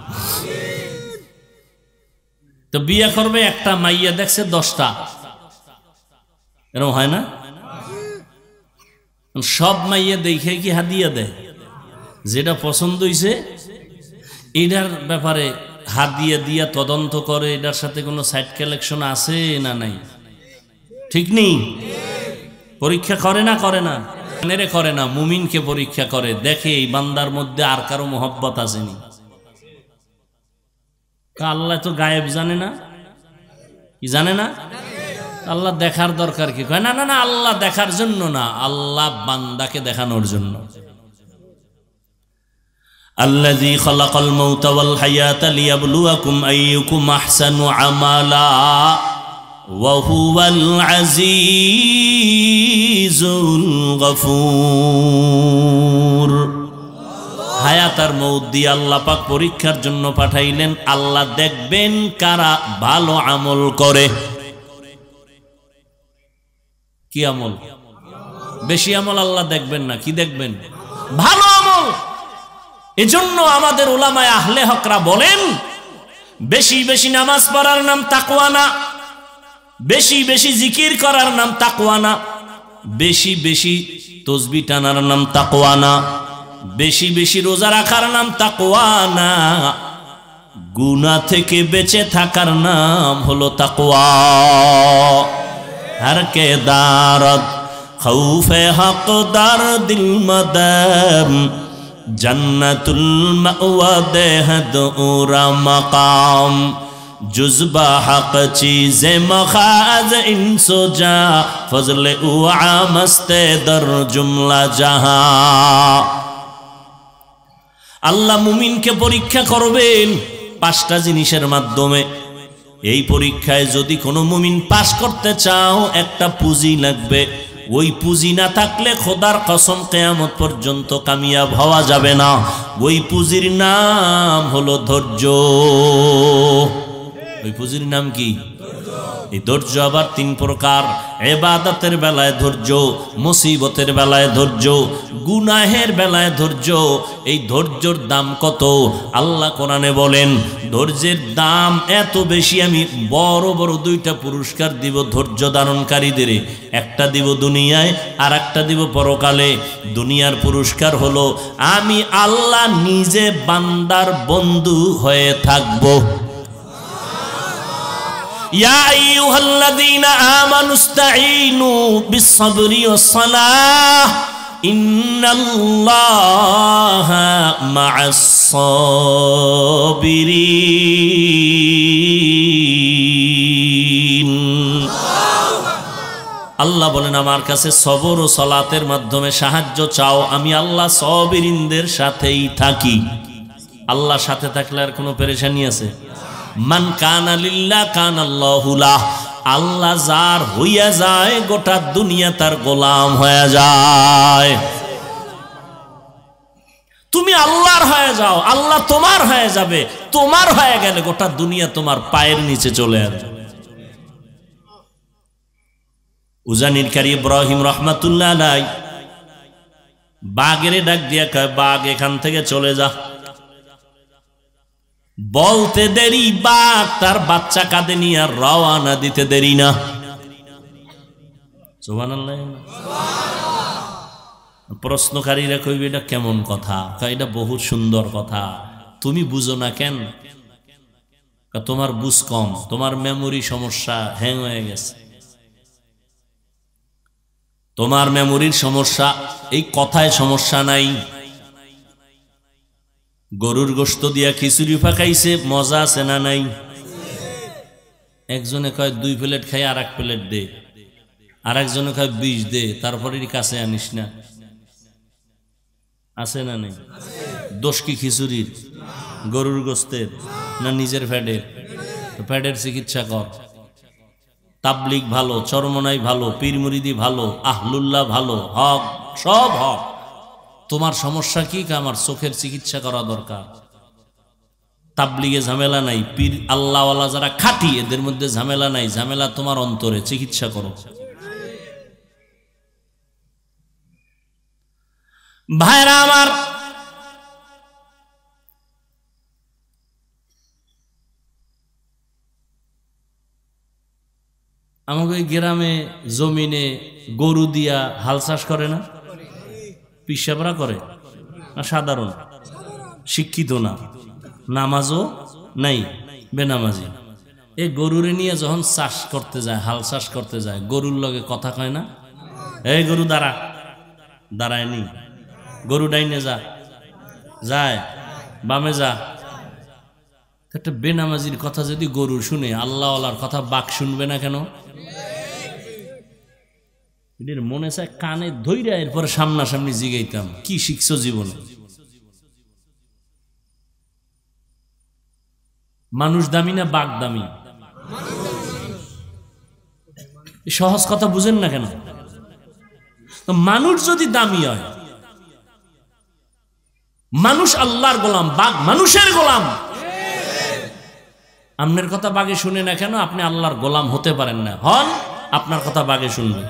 তো বিয়ে করবে, একটা মাইয়া দেখছে 10টা, এরকম হয় না? সব মাইয়া দেখে কি হাদিয়া দেয়? যেটা পছন্দ হইছে এটার ব্যাপারে হাদিয়া দিয়া তদন্ত করে, এটার সাথে কোনো সাইড কালেকশন আছে না নাই, ঠিক নেই? পরীক্ষা করে না? করে না? করে না। মুমিনকে পরীক্ষা করে, দেখে এই বান্দার মধ্যে আর কারো মোহব্বত আসেনি। আল্লাহ তো গায়েব জানে না, কি জানে না? আল্লাহ দেখার দরকার কি? না না না, আল্লাহ দেখার জন্য না, আল্লাহ বান্দাকে দেখানোর জন্য। আল্লাযী খালাকাল মাউতা ওয়াল হায়াতা লিয়াবলুয়াকুম আইয়ুকুম আহসানু আমালা ওয়া হুয়াল আজিজুল গফুর। হায়াত আর মউত দিয়ে আল্লাহ পাক পরীক্ষার জন্য পাঠাইলেন। আল্লাহ দেখবেন কারা ভালো আমল করে। কি আমল? বেশি আমল আল্লাহ দেখবেন না, কি দেখবেন? ভালো আমল। এজন্য আমাদের উলামায়ে আহলে হকরা বলেন, বেশি বেশি নামাজ পড়ার নাম তাকওয়া না, বেশি বেশি জিকির করার নাম তাকওয়া না, বেশি বেশি তাসবিহ টানার নাম তাকওয়া না, বেশি বেশি রোজা রাখার নাম তাকওয়া না, গুনাহ থেকে বেঁচে থাকার নাম হলো তাকওয়া। हर के दारद खौफे हकदार दिल मदम जन्नतुल मअवा देहद उरा मकाम जुज़बा हक चीज़े मखाज इंसो जा फजल उआ मस्ते दर जुमला जहां। আল্লাহ মুমিনকে পরীক্ষা করবেন 5টা জিনিসের মাধ্যমে। এই পরীক্ষায় যদি কোনো মুমিন পাস করতে চাও, একটা পুঁজি লাগবে। ওই পুঁজি না থাকলে খোদার কসম কিয়ামত পর্যন্ত কামিয়াব হওয়া যাবে না। ওই পুঁজির নাম হলো ধৈর্য। ওই পুঁজির নাম কি? এই ধৈর্য আবার 3 প্রকার। ইবাদতের বেলায় ধৈর্য, মুসিবতের বেলায় ধৈর্য, গুনাহের বেলায় ধৈর্য। এই ধৈর্যের দাম কত? আল্লাহ কোরআনে বলেন, ধৈর্যের দাম এত বেশি, আমি বড় বড় 2টা পুরস্কার দিব ধৈর্য ধারণকারীদের। একটা দিব দুনিয়ায়, আর একটা দিব পরকালে। দুনিয়ার পুরস্কার হলো আমি আল্লাহ নিজে বান্দার বন্ধু হয়ে থাকবো। या अय्युहल्लज़ीना आमनुस्ताईनु बिस्सब्रि वस्सलाह इन्नल्लाहा माअस-साबिरीन। আল্লাহ বলেন, আমার কাছে সবর ও সালাতের মাধ্যমে সাহায্য চাও, আমি আল্লাহ সাবিরিনদের সাথেই থাকি। আল্লাহর সাথে থাকলে আর কোনো পেরেশানি আছে? মান কানা লিল্লাহ কানাল্লাহু লাহ। আল্লাহ যার হইয়া যায়, গোটা দুনিয়া তার গোলাম হয়ে যায়। তুমি আল্লাহর হয়ে যাও, আল্লাহ তোমার হয়ে যাবে। তোমার হয়ে গেলে গোটা দুনিয়া তোমার পায়ের নিচে চলে আসবে। উজানির কারি ইব্রাহিম রাহমাতুল্লাহ আলাইহি বাঘেরে ডাক দিয়া কয়, বাঘ এখান থেকে চলে যা। বলতে দেরি, বাঘ তার বাচ্চা কাঁধে নিয়ে রওয়ানা দিতে দেরি না। সুবহানাল্লাহ। প্রশ্নকারীরা কইবে, এটা কেমন কথা? এটা বহুত সুন্দর কথা, তুমি বুঝো না কেন? তোমার বুঝ কম, তোমার মেমোরি সমস্যা, হ্যাং হয়ে গেছে, তোমার মেমোরির সমস্যা। এই কথায় সমস্যা নাই। গরুর গোশত দিয়া খিচুড়ি পাকাইছে, মজা আছে না নাই? একজনে কয় 2 প্লেট খাই, আর 1 প্লেট দে। আর একজনে কয় 20 দে, তারপরে কাছে আনিস না। আছে না নাই? দোষ কি খিচুড়ির, গরুর গোশতের, না নিজের ফ্যাটের? পেটের চিকিৎসা কর। তাবলিগ ভালো, চরমনাই ভালো, পীর মুরিদি ভালো, আহলুল্লাহ ভালো, হক সব হক। তোমার সমস্যা কি? আমার চোখের চিকিৎসা করা দরকার। তাবলিগে ঝামেলা নাই, পীর আল্লাহওয়ালা যারা খাঁটি এদের মধ্যে ঝামেলা নাই, ঝামেলা তোমার অন্তরে, চিকিৎসা করো। ভাইরা আমার, আমাকে গ্রামে জমিনে গরু দিয়া হাল চাষ করে না? পিসাবরা করে না? সাধারণ শিক্ষিত না, নামাজও নাই, বেনামাজি। এই গরুরে নিয়ে যখন চাষ করতে যায়, হাল চাষ করতে যায়, গরুর লগে কথা কয় না? এই গরু দাঁড়া, দাঁড়ায় নি, গরু ডাইনে যা, যায় বামে যা। একটা বেনামাজির কথা যদি গরু শুনে, আল্লাহওয়ালার কথা বাক শুনবে না কেন? এদের মনে চায় কানে ধইরা এরপরে সামনাসামনি জিগাইতাম, কি শিখছো জীবনে? মানুষ দামি না বাঘ দামি? সহজ কথা বুঝেন না কেন? তো মানুষ যদি দামি হয়, মানুষ আল্লাহর গোলাম, বাঘ মানুষের গোলাম। আপনার কথা বাঘে শুনে না কেন? আপনি আল্লাহর গোলাম হতে পারেন না, হন আপনার কথা বাঘে শুনবে।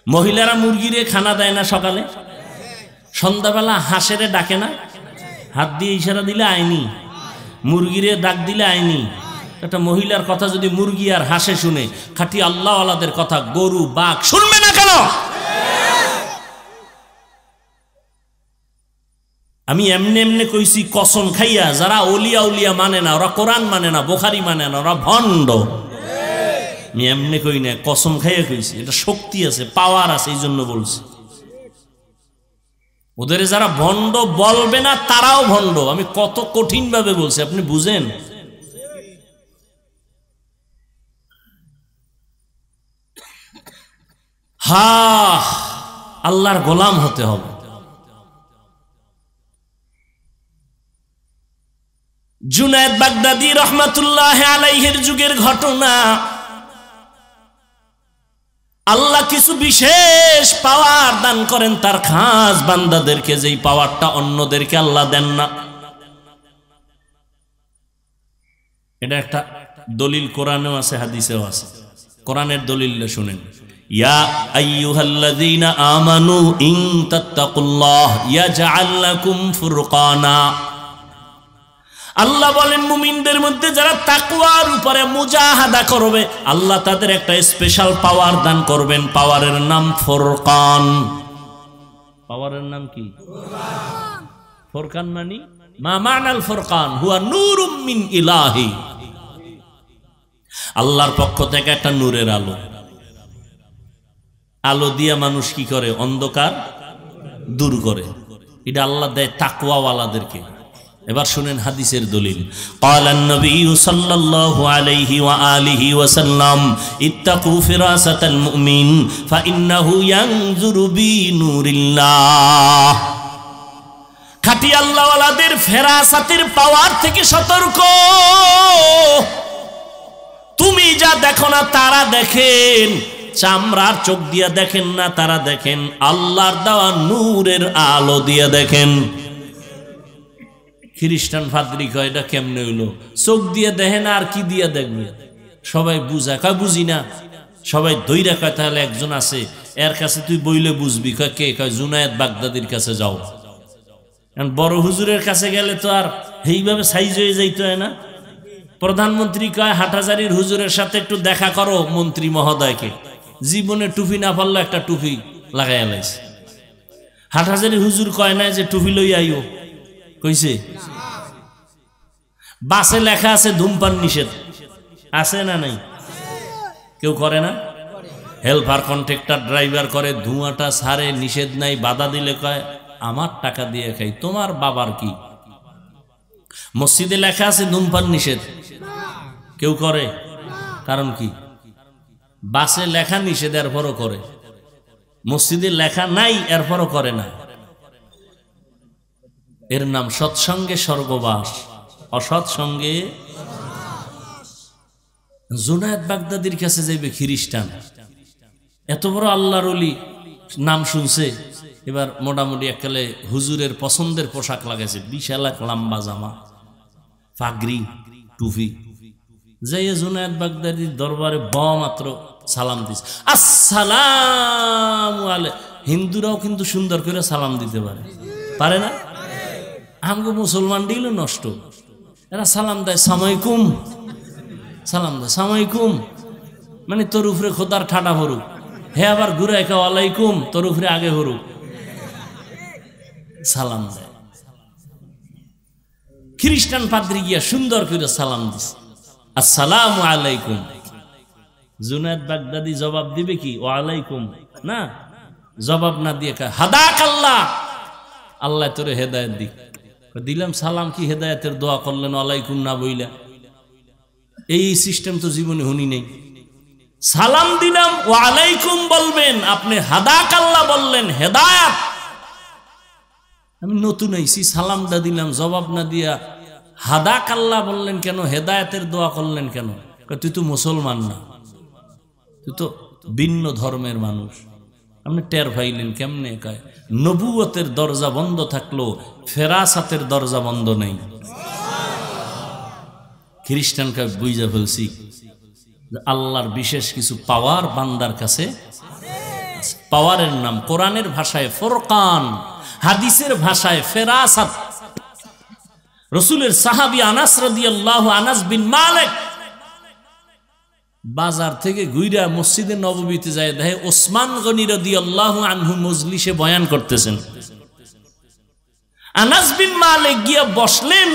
মহিলারা মুরগিরে খানা দেয় না সকালে? সন্ধ্যাবেলা হাঁসেরে ডাকে না? হাত দিয়ে ইশারা দিলে আইনি, মুরগিরে ডাক দিলে আইনি। একটা মহিলার কথা যদি মুরগি আর হাঁসে শুনে, খাঁটি আল্লাহওয়ালাদের কথা গরু বাঘ শুনবে না কেন? আমি এমনি এমনি কইছি কসম খাইয়া, যারা ওলিয়া উলিয়া মানে না, ওরা কোরআন মানে না, বুখারী মানে না, ওরা ভণ্ড। আমি এমনি কই না, কসম খাইয়া কইছি। এটা শক্তি আছে, পাওয়ার আছে, এই জন্য বলছি। ওদের যারা ভণ্ড বলবে না তারাও ভণ্ড। আমি কত কঠিন ভাবে বলছি, আপনি বুঝেন? হা, আল্লাহর গোলাম হতে হবে। জুনায়েদ বাগদাদি রহমাতুল্লাহ আলাইহির যুগের ঘটনা। আল্লাহ কিছু বিশেষ পাওয়ার দান করেন তার খাস বান্দাদেরকে, যেই পাওয়ারটা অন্যদেরকে আল্লাহ দেন না। এটা একটা দলিল কোরআনেও আছে, হাদিসেও আছে। কোরআনের দলিলটা শুনেন। ইয়া আইয়ুহাল্লাযীনা আমানু ইন তাত্তাকুল্লাহ ইয়াজআল লাকুম ফুরকানা। আল্লাহ বলেন, মুমিনদের মধ্যে যারা তাকওয়ার উপরে মুজাহাদা করবে, আল্লাহ তাদের একটা স্পেশাল পাওয়ার দান করবেন। পাওয়ারের নাম ফুরকান। পাওয়ারের নাম কি? ফুরকান মানে মা মানাল ফুরকান হুয়া নূরুম মিন ইলাহি। আল্লাহর পক্ষ থেকে একটা নূরের আলো। আলো দিয়া মানুষ কি করে? অন্ধকার দূর করে। এটা আল্লাহ দেয় তাকওয়াওয়ালাদেরকে। এবার শুনেন হাদিসের দলিল। ক্বালান নবী সাল্লাল্লাহু আলাইহি ওয়া আলিহি ওয়া সাল্লাম ইত্তাকু ফিরাসাতাল মুমিন ফাইন্নাহু ইয়ানজুরু বিনুরিল্লাহ। খাঁটি আল্লাহওয়ালাদের ফেরাসাতের পাওয়ার থেকে সতর্ক। তুমি যা দেখো না তারা দেখেন, চামড়ার চোখ দিয়া দেখেন না, তারা দেখেন আল্লাহর দেওয়া নূরের আলো দিয়া দেখেন। খ্রিস্টান ফাদরি কয় এটা কেমনে হইলো? চোখ দিয়ে দেখে না, আর কি দিয়ে দেখবে? সবাই বুঝা কয় বুঝি না। সবাই ধৈরা কয় তাহলে একজন আছে, এর কাছে তুই বইলে বুঝবি। কয় কে? কয় জুনায়েদ বাগদাদির কাছে যাও। বড় হুজুরের কাছে গেলে তো আর এইভাবে সাইজ হয়ে যাইতে হয় না। প্রধানমন্ত্রী কয় হাটহাজারীর হুজুরের সাথে একটু দেখা করো, মন্ত্রী মহোদয়কে। জীবনে টুপি না পারলো একটা টুপি লাগাইয়া লাইছে। হাটহাজারীর হুজুর কয় না যে টুপি লই আইও, কইছে? বাসে লেখা আছে ধূমপান নিষেধ, আছে না নাই? কেউ করে না? হেল্পার কন্ট্রাক্টর ড্রাইভার করে, ধোঁয়াটা ছাড়ে, নিষেধ নাই। বাধা দিলে কয় আমার টাকা দিয়ে খাই, তোমার বাবার কি? মসজিদে লেখা আছে ধূমপান নিষেধ, কেউ করে? কারণ কি? বাসে লেখা নিষেধ, এরপরও করে। মসজিদে লেখা নাই, এরপরও করে না। এর নাম সৎসঙ্গে স্বর্গবাস, অসৎসঙ্গে জুনায়েদ বাগদাদির কাছে যাইবে খ্রিস্টান, এত বড় আল্লাহর ওলি নাম শুনছে, এবার মোটামুটি একালে হুজুরের পছন্দের পোশাক লাগাইছে, বিশাল এক লম্বা জামা, পাগড়ি, টুপি, যাইয়া জুনায়েদ বাগদাদির দরবারে মাত্র সালাম দিছে, আসসালামু আলাইকুম। হিন্দুরাও কিন্তু সুন্দর করে সালাম দিতে পারে না? আমগো মুসলমান দিল নষ্ট, এরা সালাম দেয় সামাইকুম, সালাম দেয় সামাইকুম, মানে তোর উপরে খোদার ঠাটা হরুক, হে আবার ঘুরে একা ওয়ালাইকুম, তোর উপরে আগে হরুক, সালাম দেয়। খ্রিস্টান পাদ্রী গিয়া সুন্দর করে সালাম দিছে, আসসালামু আলাইকুম। জুনায়েদ বাগদাদি জবাব দিবে কি ওয়ালাইকুম? না, জবাব না দিয়ে হাদাক আল্লাহ, আল্লাহ তোরে হেদায়েত দিক। দিলাম সালাম, কি হেদায়েতের দোয়া করলেন ওয়ালাইকুম না বইলা? এই সিস্টেম তো জীবনে শুনি নেই। সালাম দিলাম ওয়ালাইকুম বলবেন, আপনি হাদাক আল্লাহ বললেন, হেদায়েত। আমি নতুন আইছি, সালামটা দিলাম, জবাব না দিয়া হাদাক আল্লাহ বললেন কেন, হেদায়েতের দোয়া করলেন কেন? তুই তো মুসলমান না, তুই তো ভিন্ন ধর্মের মানুষ। আপনি টের পাইলেন কেমনে? কয় নবুয়তের দরজা বন্ধ থাকলো, ফেরাসাতের দরজা বন্ধ নেই। খ্রিস্টানকে বুঝা ফেলছি, আল্লাহর বিশেষ কিছু পাওয়ার বান্দার কাছে। পাওয়ারের নাম কোরআনের ভাষায় ফুরকান, হাদিসের ভাষায় ফেরাসাত। রাসূলের সাহাবী আনাস রাদিয়াল্লাহু আনাস বিন মালিক বাজার থেকে ঘুইরা মসজিদে নববীতে যায়, দেখে ওসমান গনি রাদিয়াল্লাহু আনহু মজলিসে বয়ান করতেছেন। আনাস বিন মালিক গিয়া বসলেন,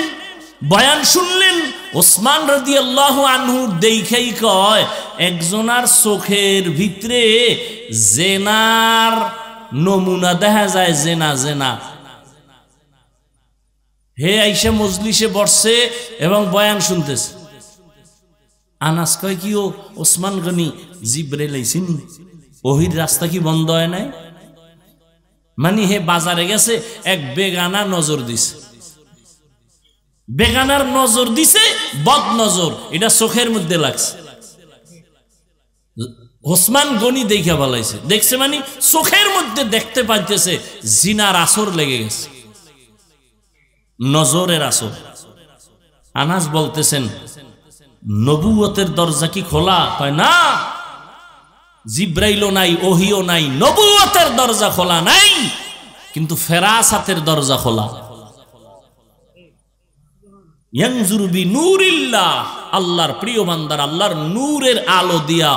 বয়ান শুনলেন। ওসমান রাদিয়াল্লাহু আনহু দেখাই কয়, একজনার চোখের ভিতরে জেনার নমুনা দেখা যায়, জেনা জেনা। হে আইসা মজলিসে বসছে এবং বয়ান শুনতেছে। আনাস কয় কি ও ওসমান গনি জিব্রাইল আইছেন, ওহির রাস্তা কি বন্ধ হয় নাই? মানে হে বাজারে গেছে, এক বেগানা নজর দিছে, বেগানার নজর দিছে, বদ নজর, এটা চোখের মধ্যে লাগছে। ওসমান গনি দেখা বলাইছে, দেখছে মানে চোখের মধ্যে দেখতে পাইতেছে জিনার আসর লেগে গেছে, নজরের আসর। আনাস বলতেছেন নবুয়তের দরজা কি খোলা? কয় না, জিব্রাইলও নাই, ওহিও নাই, নবুয়তের দরজা খোলা নাই, কিন্তু ফেরাসাতের দরজা খোলা। ইয়ানজুরু বিনূরিল্লাহ, আল্লাহর প্রিয় বান্দার আল্লাহর নূরের আলো দিয়া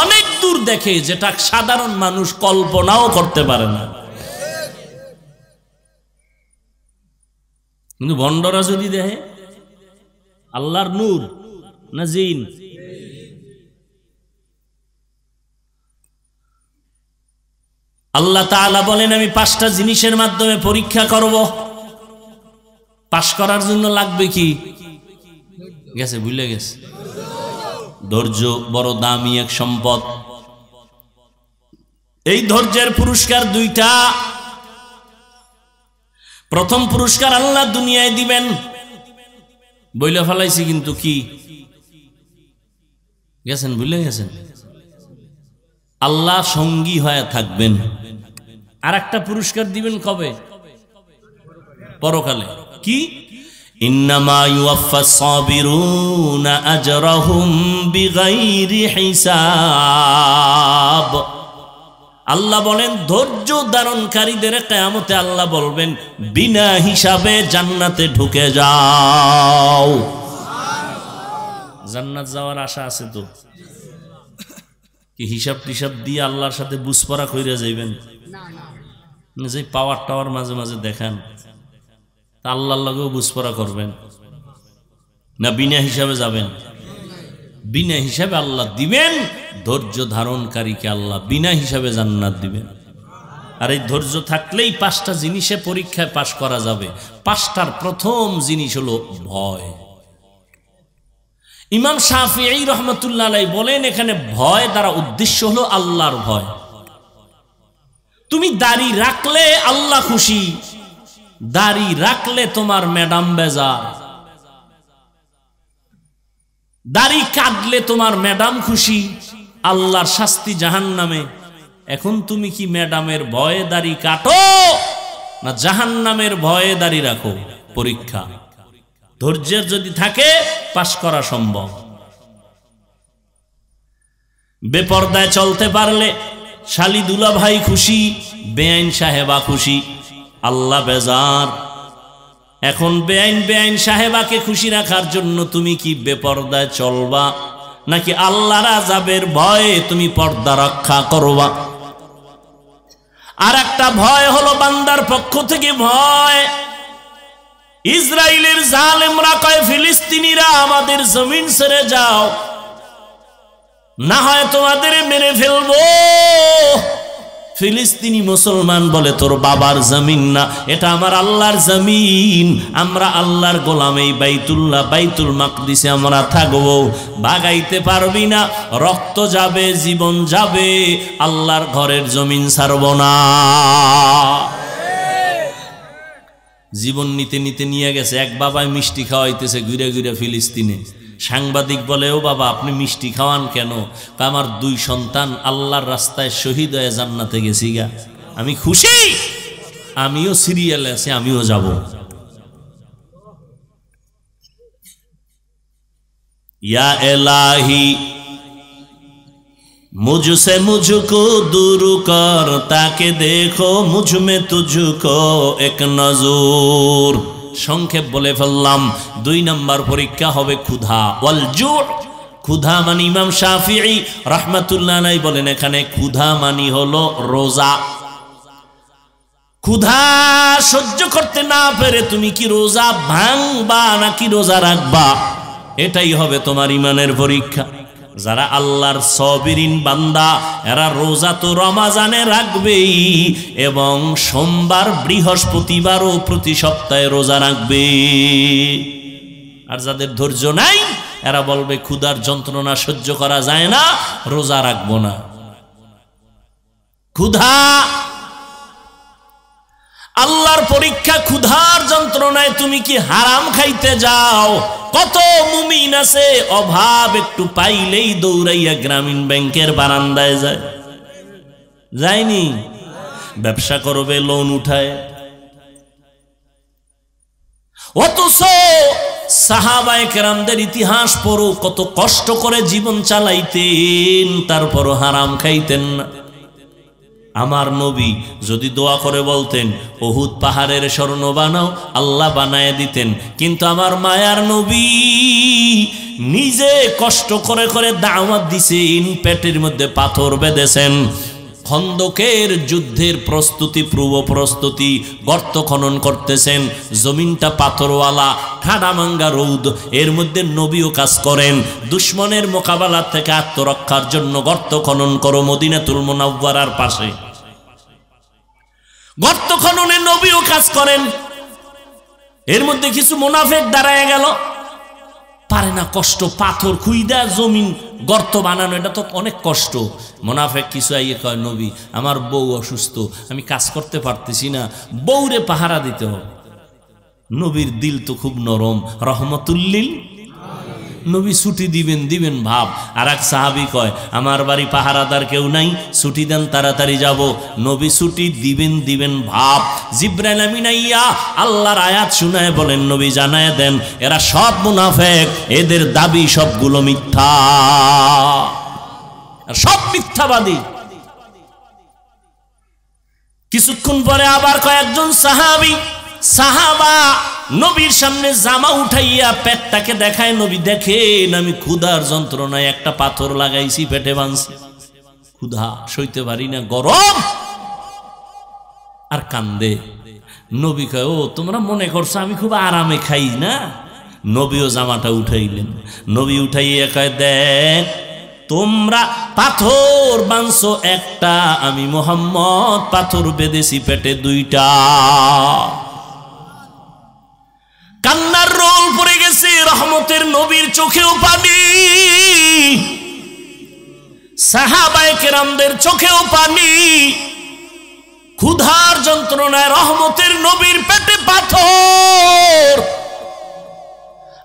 অনেক দূর দেখে, যেটা সাধারণ মানুষ কল্পনাও করতে পারে না। কিন্তু ভণ্ডরা যদি দেখে আল্লাহর নূর না জিন? আল্লাহ তাআলা বলেন, আমি 5টা জিনিসের মাধ্যমে পরীক্ষা করব। পাশ করার জন্য লাগবে কি? গেছে, ভুলে গেছে। ধৈর্য বড় দামি এক সম্পদ। এই ধৈর্যের পুরস্কার 2টা। প্রথম পুরস্কার আল্লাহ দুনিয়ায় দিবেন, বইলা ফেলাইছি কিন্তু কি গেছেন, ভুলে গেছেন। আল্লাহ সঙ্গী হয়ে থাকবেন। আর একটা পুরস্কার দিবেন কবে? পরকালে। কি? ইন্নামা ইউওয়াফাস সাবিরুনা আজরাহুম বিগাইরি হিসাব। আল্লাহ বলেন, ধৈর্য ধারণকারীদের কিয়ামতে আল্লাহ বলবেন, বিনা হিসাবে জান্নাতে ঢুকে যাও। জান্নাত যাওয়ার আশা আছে তো? কি হিসাব টিসাব দিয়ে আল্লাহর সাথে বুঝপড়া কইরা যাইবেন? যে পাওয়ার টাওয়ার মাঝে মাঝে দেখান, তা আল্লাহর লগেও বুঝপড়া করবেন না? বিনা হিসাবে যাবেন? বিনা হিসাবে আল্লাহ দিবেন। ধৈর্য ধারণকারীকে আল্লাহ বিনা হিসাবে জান্নাত দিবেন। আর এই ধৈর্য থাকলেই 5টা জিনিসে পরীক্ষায় পাশ করা যাবে। 5টার প্রথম জিনিস হলো ভয়। ইমাম শাফিঈ রহমাতুল্লাহ আলাইহি বলেন, এখানে ভয় দ্বারা উদ্দেশ্য হলো আল্লাহর ভয়। তুমি দাড়ি রাখলে আল্লাহ খুশি, দাড়ি রাখলে তোমার ম্যাডাম বেজার। দাড়ি কাটলে তোমার ম্যাডাম খুশি, আল্লাহর শাস্তি জাহান্নামে। এখন তুমি কি ম্যাডামের ভয়ে দাড়ি কাটো না জাহান্নামের ভয়ে দাড়ি রাখো? পরীক্ষা। ধৈর্যের যদি থাকে পাশ করা সম্ভব। বেপরদায় চলতে পারলে শালি দুলা ভাই খুশি, বেআইন সাহেবা খুশি, আল্লাহ বেজার। এখন বেআইন সাহেবাকে খুশি রাখার জন্য তুমি কি বেপরদায় চলবা নাকি আল্লাহর আযাবের ভয়ে তুমি পর্দা রক্ষা করবা? আর একটা ভয় হলো বান্দার পক্ষ থেকে ভয়। ইসরায়েলের জালেমরা কয় ফিলিস্তিনিরা আমাদের জমিন ছেড়ে যাও, না হয় তোমাদের মেরে ফেলবো। ফিলিস্তিনি মুসলমান বলে তোর বাবার জমিন না, এটা আমার আল্লাহর জমিন, আমরা আল্লাহর গোলাম, এই বাইতুল্লাহ বাইতুল মাকদিসে আমরা থাকবো, ভাগাইতে পারবি না, রক্ত যাবে জীবন যাবে, আল্লাহর ঘরের জমিন ছাড়ব না। জীবন নিতে নিতে নিয়ে গেছে। এক বাবায় মিষ্টি খাওয়াইতেছে ঘুরে ঘুরে ফিলিস্তিনে। সাংবাদিক বলে, ও বাবা আপনি মিষ্টি খাওয়ান কেন? আমার 2 সন্তান আল্লাহর রাস্তায় শহীদ হয়ে জান্নাতে গেছি গা, আমি খুশি, আমিও সিরিয়ালে আছি, আমিও যাব। ইয়া এলাহি मुझसे मुझको दूर कर, ताके देखो मुझ में तुझको एक नजर। সংক্ষেপ বলে ফেললাম। 2 নম্বর পরীক্ষা হবে ক্ষুধা, ওয়াল জু। ক্ষুধা মানে ইমাম শাফিঈ রাহমাতুল্লাহ আলাইহি বলেন এখানে ক্ষুধা মানে হলো রোজা। ক্ষুধা সহ্য করতে না পেরে তুমি কি রোজা ভাঙবা নাকি রোজা রাখবা, এটাই হবে তোমার ইমানের পরীক্ষা। যারা আল্লাহর সাবিরিন বান্দা এরা রোজা তো রমাজানে রাখবেই এবং সোমবার বৃহস্পতিবারও প্রতি সপ্তাহে রোজা রাখবে। আর যাদের ধৈর্য নাই এরা বলবে ক্ষুধার যন্ত্রণা সহ্য করা যায় না, রোজা রাখবো না। ক্ষুধা আল্লাহর পরীক্ষা। ক্ষুধার যন্ত্রণায় তুমি কি হারাম খাইতে যাও? কত মুমিন আছে অভাব একটু পাইলেই দৌড়াইয়া গ্রামীণ ব্যাংকের বারান্দায় যায়, যায়নি? ব্যবসা করবে লোন উঠায়। অথচ সাহাবায়ে কেরামদের ইতিহাস পড়ো, কত কষ্ট করে জীবন চালাইতেন, তারপরও হারাম খাইতেন না। আমার নবী যদি দোয়া করে বলতেন উহুদ পাহাড়ের স্বর্ণ বানাও, আল্লাহ বানায় দিতেন। কিন্তু আমার মায়ার নবী নিজে কষ্ট করে করে দাওয়াত দিছেন, পেটের মধ্যে পাথর বেঁধেছেন। খন্দকের যুদ্ধের প্রস্তুতি, পূর্ব প্রস্তুতি, গর্ত খনন করতেছেন, জমিনটা পাথরওয়ালা, ঠাডামাঙ্গা রৌদ, এর মধ্যে নবীও কাজ করেন। দুশ্মনের মোকাবেলা থেকে আত্মরক্ষার জন্য গর্ত খনন করো মদিনাতুল মুনাওয়ারার পাশে। গর্ত খননে নবীও কাজ করেন। এর মধ্যে কিছু মুনাফিক দাঁড়ায় গেল, পারে না, কষ্ট, পাথর খুইদা জমিন গর্ত বানানো, এটা তো অনেক কষ্ট। মুনাফিক কিছু আইয়ে কয় নবী আমার বউ অসুস্থ, আমি কাজ করতে পারতেছি না, বউরে পাহারা দিতে হবে। নবীর দিল তো খুব নরম, রহমতুল্লিল। নবী ছুটি দিবেন ভাব। আর এক সাহাবী কয় আমার বাড়ি পাহারাদার কেউ নাই, ছুটি দেন তাড়াতাড়ি যাব। নবী ছুটি দিবেন ভাব। জিবরাইল আমিন আইয়া আল্লাহর আয়াত শুনায় বলেন নবী জানায় দেন এরা সব মুনাফিক, এদের দাবি সবগুলো মিথ্যা, সব মিথ্যাবাদী। কিছুক্ষণ পরে আবার কয়েকজন সাহাবা নবীর সামনে জামা উঠাইয়া পেটটাকে দেখায়। নবী দেখেন আমি ক্ষুধার যন্ত্রণায় একটা পাথর লাগাইছি, পেটে বাঁধছি, ক্ষুধা সইতে পারি না, গরম, আর কান্দে। নবী কয় ও তোমরা মনে করছো আমি খুব আরামে খাই না? নবীও জামাটা উঠাইলেন। নবী উঠাইয়া কয় দেখ তোমরা পাথর বাঁধছো একটা, আমি মুহাম্মদ পাথর বেঁধেছি পেটে 2টা। কান্নার রোল পড়ে গেছে, রহমতের নবীর চোখেও পানি, সাহাবায়ে কেরামদের চোখেও পানি। ক্ষুধার যন্ত্রণায় রহমতের নবীর পেটে পাথর,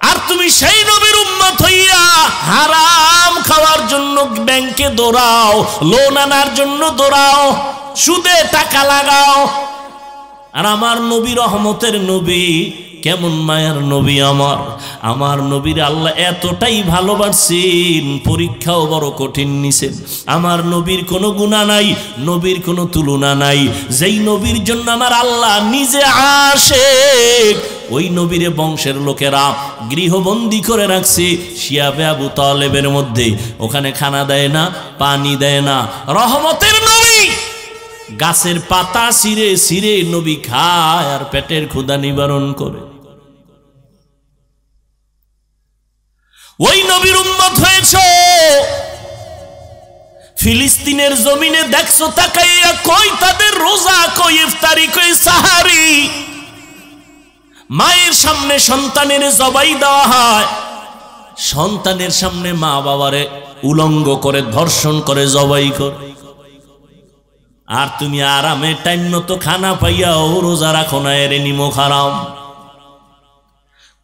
আর তুমি সেই নবীর উম্মত হইয়া হারাম খাওয়ার জন্য ব্যাংকে দৌড়াও, লোন আনার জন্য দৌড়াও, সুদে টাকা লাগাও। আর আমার নবী রহমতের নবী, কেমন মায়ার নবী আমার নবীর আল্লাহ এতটাই ভালোবাসেন, পরীক্ষাও বড় কঠিন নিছেন। আমার নবীর কোনো গুনাহ নাই, নবীর কোনো তুলনা নাই। যেই নবীর জন্য আমার আল্লাহ নিজে আশিক, ওই নবীরে বংশের লোকেরা গৃহবন্দী করে রাখছে শিয়াবে আবু তালেবের মধ্যে। ওখানে খানা দেয় না, পানি দেয় না। রহমতের নবী গাছের পাতা ছিঁড়ে ছিঁড়ে নবী খায় আর পেটের ক্ষুধা নিবারণ করে। ওই নবীর উম্মত হয়েছে। ফিলিস্তিনের জমিনে দেখছো তাকাইয়া, কই তাদের রোজা, কই ইফতারি, কই সাহারি। মায়ের সামনে সন্তানের জবাই দেওয়া হয়, সন্তানের সামনে মা বাবারে উলঙ্গ করে ধর্ষণ করে জবাই করে। আর তুমি আরামে টাইম মতো খানা পাইয়াও রোজা রাখো না, এর নিমক হারাম।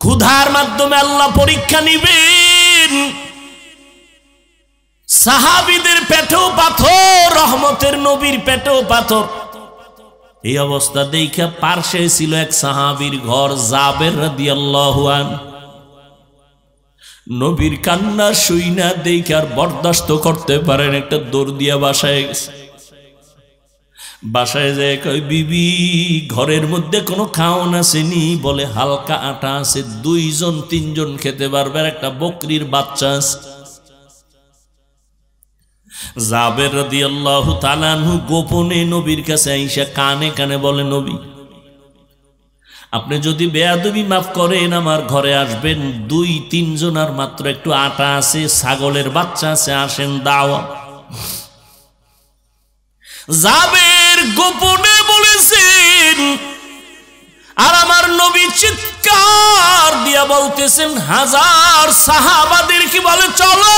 ক্ষুধার মাধ্যমে আল্লাহ পরীক্ষা নিবেন। সাহাবীদের পেটেও পাথর, রহমতের নবীর পেটেও পাথর। এই অবস্থা দেখা পার্শ্বে ছিল এক সাহাবীর ঘর, জাবের রাদিয়াল্লাহু আনহু। নবীর কান্না শুইনা দেখে আর বরদাস্ত করতে পারেন, একটা দৌড় দিয়া বাসায় গেছে। বাসায় যায় কই, বিবি ঘরের মধ্যে কোনো খাওন আসেনি? বলে হালকা আটা আছে, 2-3 খেতে পারবে, একটা বকরির বাচ্চা আছে। জাবের রাদিয়াল্লাহু তাআলা আনহু গোপনে নবীর কাছে আইসা কানে কানে বলে, নবী আপনি যদি বেয়াদবি মাফ করেন আমার ঘরে আসবেন, 2-3 জনার মাত্র একটু আটা আছে, ছাগলের বাচ্চা আছে, আসেন দাওয়াত। জাবের গোপনে বলেছেন, আর আমার নবী চিৎকার দিয়া বলতেছেন, হাজার সাহাবাদের কি বলে চলো,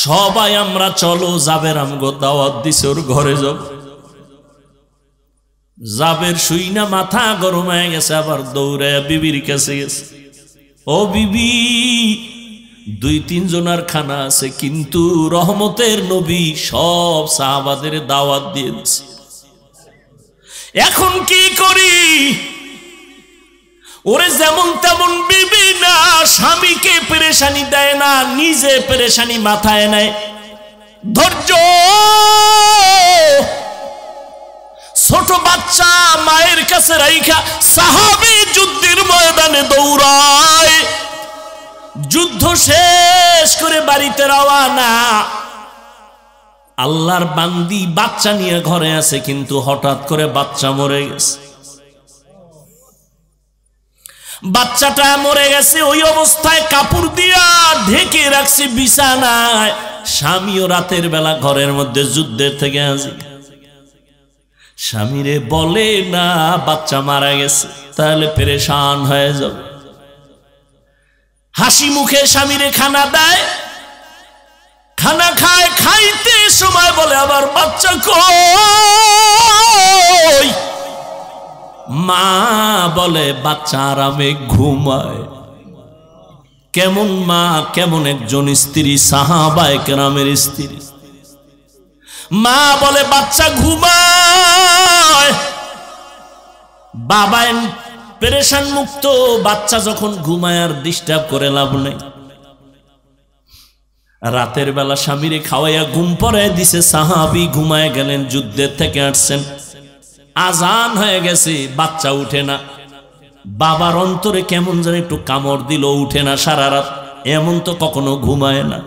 সবাই আমরা চলো। জাবের আমগো দাওয়াত দিছে, ওর ঘরে যাব। জাবের শুইনা মাথা গরম হয়ে গেছে, আবার দৌড়ায় বিবির কাছে গেছে। ও বিবি, 2-3 জনার খানা আছে, কিন্তু রহমতের নবী সব সাহাবাদের দাওয়াত দিয়ে দিচ্ছে, এখন কি করি? ওরে যেমন তেমন বিবি না, স্বামীকে পেরেশানি দেয় না, নিজে পেরেশানি মাথায় নেয়। ধৈর্য। ছোট বাচ্চা মায়ের কাছে রাইখা সাহাবী যুদ্ধের ময়দানে দৌড়ায়। যুদ্ধ শেষ করে বাড়িতে রওয়ানা। আল্লাহর বান্দি বাচ্চা নিয়ে ঘরে আছে, কিন্তু হঠাৎ করে বাচ্চা মরে গেছে। বাচ্চাটা মরে গেছে, ওই অবস্থায় কাপড় দিয়া ঢেকে রাখছে বিছানায়। স্বামীও রাতের বেলা ঘরের মধ্যে যুদ্ধের থেকে আসে। স্বামীরে বলে না বাচ্চা মারা গেছে, তাহলে পেরেশান হয়ে যাবে। হাসি মুখে স্বামীরে খানা দেয়, খানা খায়, খাইতে সময় বলে আবার বাচ্চা কই? মা বলে বাচ্চা আরামে ঘুমায়। কেমন মা, কেমন একজন স্ত্রী, সাহাবায়ে কেরামের স্ত্রী। মা বলে বাচ্চা ঘুমায়। বাবা পেরেশান মুক্ত, বাচ্চা যখন ঘুমায় আর ডিস্টার্ব করে লাভ নেই। রাতের বেলা স্বামীরে খাওয়াইয়া ঘুম পড়ায় দিছে, সাহাবী ঘুমায় গেলেন, যুদ্ধের থেকে আসছেন। আজান হয়ে গেছে, বাচ্চা উঠে না। বাবার অন্তরে কেমন যেন একটু কামড় দিল, উঠে না সারা রাত। এমন তো কখনো ঘুমায় না।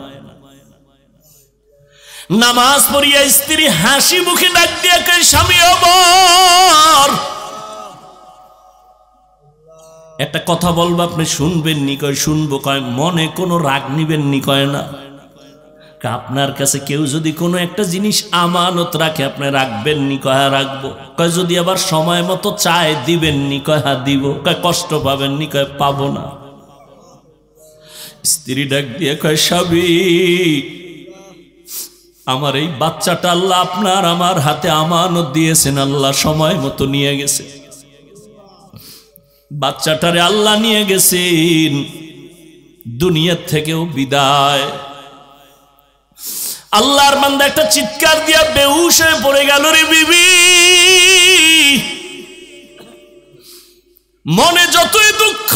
নামাজ পড়িয়া স্ত্রী হাসি মুখে ডাক দিয়া কয়, স্বামী আমার একটা কথা বলবো, আপনি শুনবেন নি? কয় শুনবো। কয় মনে কোনো রাগ নিবেন নি? কয় না। আপনার কাছে কেউ যদি কোনো একটা জিনিস আমানত রাখে, আপনি রাখবেন নি? কয় হ্যাঁ রাখবো। কয় যদি আবার সময় মতো চায় দিবেন নি? কয় হ্যাঁ দিব। কয় কষ্ট পাবেন নি? কয় পাবো না। স্ত্রী ডাক দিয়ে কয়, স্বামী আমার এই বাচ্চাটা আল্লাহ আপনার আমার হাতে আমানত দিয়েছেন, আল্লাহ সময় মতো নিয়ে গেছে। বাচ্চাটারে আল্লাহ নিয়ে গেছেন, দুনিয়ার থেকেও বিদায়। আল্লাহর বান্দা একটা চিৎকার দিয়া বেহুশ হয়ে পড়ে গেল রে বিবি। মনে যতই দুঃখ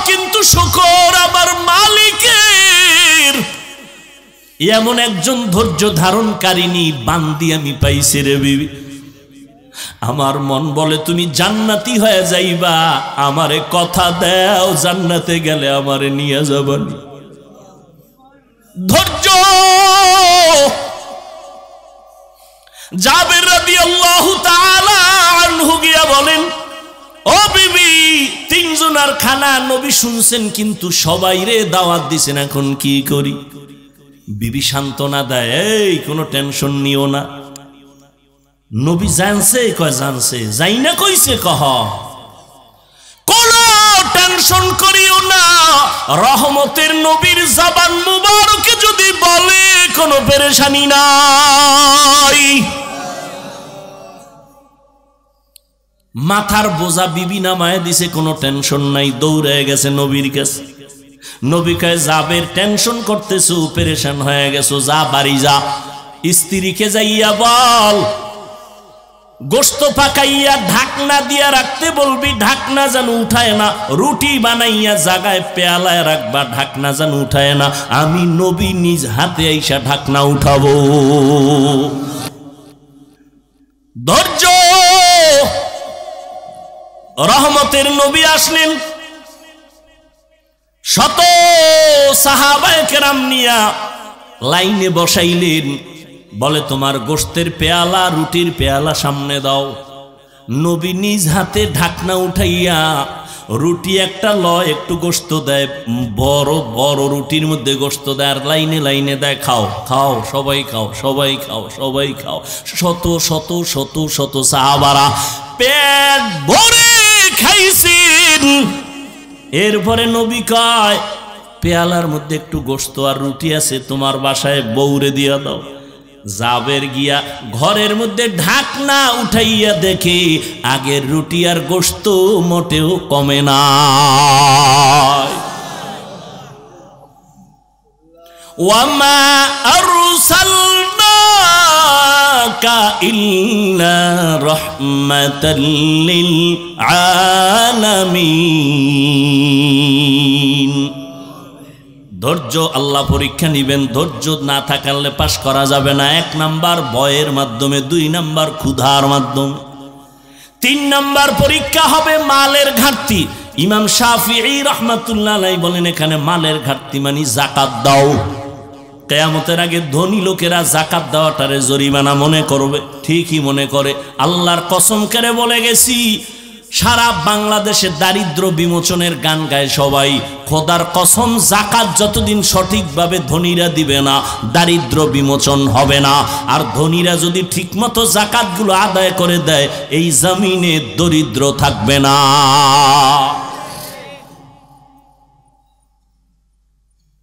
কিন্তু শুকর আমার মালিকের, এমন একজন ধৈর্য ধারণকারিনী বান্দি আমি পাইছি রে বিবি। আমার মন বলে তুমি জান্নাতি হয়ে যাইবা, আমারে কথা দাও জান্নাতে গেলে আমারে নিয়ে যাবানি। ধৈর্য। জাবের রাদিয়াল্লাহু তাআলা আনহু গিয়া বলেন, ও বিবি, তিনজনের খানা নবী শুনছেন কিন্তু সবাই রে দাওয়াত দিছেন, এখন কি করি? বিবি সান্ত্বনা দেয়, এই কোনো টেনশন নিও না। নবী জানছে, কয় জানছে, যাই না কইছে কহ, কোনো টেনশন করিও না। রহমতের নবীর জবান মুবারকে যদি বলে কোনো পেরেশানি নাই। মাথার বোঝা বিবি নামায় দিছে, কোনো টেনশন নাই, দৌড়ে গেছে নবীর কাছে। নবী কয়, জাবের টেনশন করতেছো, পেরেশান হয়ে গেছো, যা বাড়ি যা, স্ত্রীকে যাইয়া বল গোশত পাকাইয়া ঢাকনা দিয়া রাখতে বলবি, ঢাকনা যেন উঠায় না। রুটি বানাইয়া জাগায় পেয়ালায় রাখবা, ঢাকনা যেন উঠায় না। আমি নবী নিজ হাতে আইসা ঢাকনা উঠাবো। ধৈর্য। রহমতের নবী আসলেন, শত সাহাবায়ে কেরাম নিয়া লাইনে বসাইলেন। বলে তোমার গোশতের পেয়ালা, রুটির পেয়ালা সামনে দাও। নবী নিজ হাতে ঢাকনা উঠাইয়া রুটি একটা লয়, একটু গোশত দেয়, বড় বড় রুটির মধ্যে গোশত দেয়, আর লাইনে লাইনে দেয়, খাও খাও সবাই খাও, সবাই খাও, সবাই খাও। শত শত শত শত সাহাবারা পেট ভরে খাইছেন। এরপরে নবী কয়, পেয়ালার মধ্যে একটু গোশত আর রুটি আছে, তোমার বাসায় বউরে দিয়া দাও। জাবের গিয়া ঘরের মধ্যে ঢাকনা উঠাইয়া দেখে আগের রুটি আর গোশত মোটেও কমে না। ওয়ামা আরসালনাকা ইল্লা রাহমাতাল লিল আলামিন। ধৈর্য। আল্লাহ পরীক্ষা নিবেন, ধৈর্য না থাকলে পাশ করা যাবে না। 1 নাম্বার ভয়ের মাধ্যমে, 2 নাম্বার ক্ষুধার মাধ্যমে, 3 নাম্বার পরীক্ষা হবে মালের ঘাটতি। ইমাম শাফিঈ রাহমাতুল্লাহ আলাইহি বলেন, এখানে মালের ঘাটতি মানে যাকাত দাও। কিয়ামতের আগে ধনী লোকেরা যাকাত দেওয়াটারে জরিমানা মনে করবে, ঠিকই মনে করে। আল্লাহর কসম করে বলে গেছি, সারা বাংলাদেশে দারিদ্র বিমোচনের গান গায় সবাই। খোদার কসম, যাকাত যতদিন সঠিকভাবে ধনীরা দিবে না, দারিদ্র বিমোচন হবে না। আর ধনীরা যদি ঠিকমতো যাকাতগুলো আদায় করে দেয়, এই জমিনে দরিদ্র থাকবে না।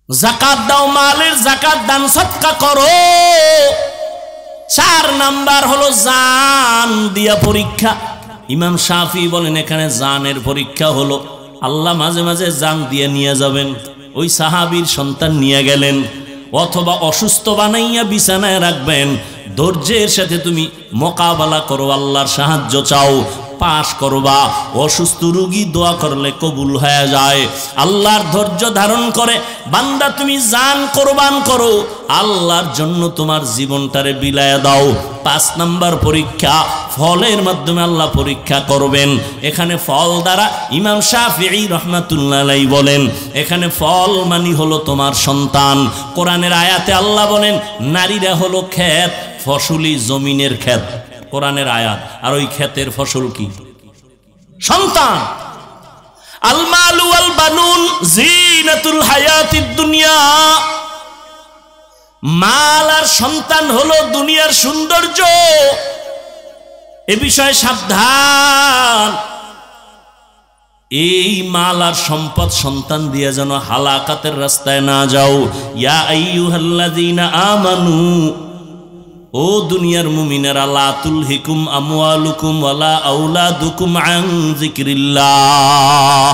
যাকাত দাও, মালের যাকাত দান সদকা করো। 4 নাম্বার হলো জান দিয়া পরীক্ষা। ইমাম শাফি বলেন, এখানে জানের পরীক্ষা হলো। আল্লাহ মাঝে মাঝে জান দিয়ে নিয়ে যাবেন। ওই সাহাবীর সন্তান নিয়ে গেলেন, অথবা অসুস্থ বানাইয়া বিছানায় রাখবেন। ধৈর্যের সাথে তুমি মোকাবেলা করো, আল্লাহর সাহায্য চাও, পাশ করবা। অসুস্থ রোগী দোয়া করলে কবুল হয়ে যায়। আল্লাহর ধৈর্য ধারণ করে বান্দা তুমি জান কোরবান করো, আল্লাহর জন্য তোমার জীবনটারে বিলায়া দাও। 5 নাম্বার পরীক্ষা, ফলের মাধ্যমে আল্লাহ পরীক্ষা করবেন। এখানে ফল দ্বারা ইমাম শাফিঈ রাহমাতুল্লাহ আলাইহি বলেন, এখানে ফল মানে হলো তোমার সন্তান। কোরআনের আয়াতে আল্লাহ বলেন, নারীরা হলো ক্ষেত, ফসলি জমিনের ক্ষেত। কোরআনের আয়াত। আর ওই ক্ষেতের ফসল কি? সন্তান। আল মালু ওয়াল বানুন জিনাতুল হায়াতিদ দুনিয়া। মাল আর সন্তান হলো দুনিয়ার সৌন্দর্য। এ বিষয়ে সাবধান। এই মাল আর সম্পদ সন্তান দিয়ে যেন হালাকাতের রাস্তায় না যাও। ইয়া আইয়ুহাল্লাযীনা আমানু, ও দুনিয়ার মুমিনেরা, লা তুলহিকুম আমওয়ালুকুম ওয়ালা আওলাদুকুম আন যিকরিল্লাহ।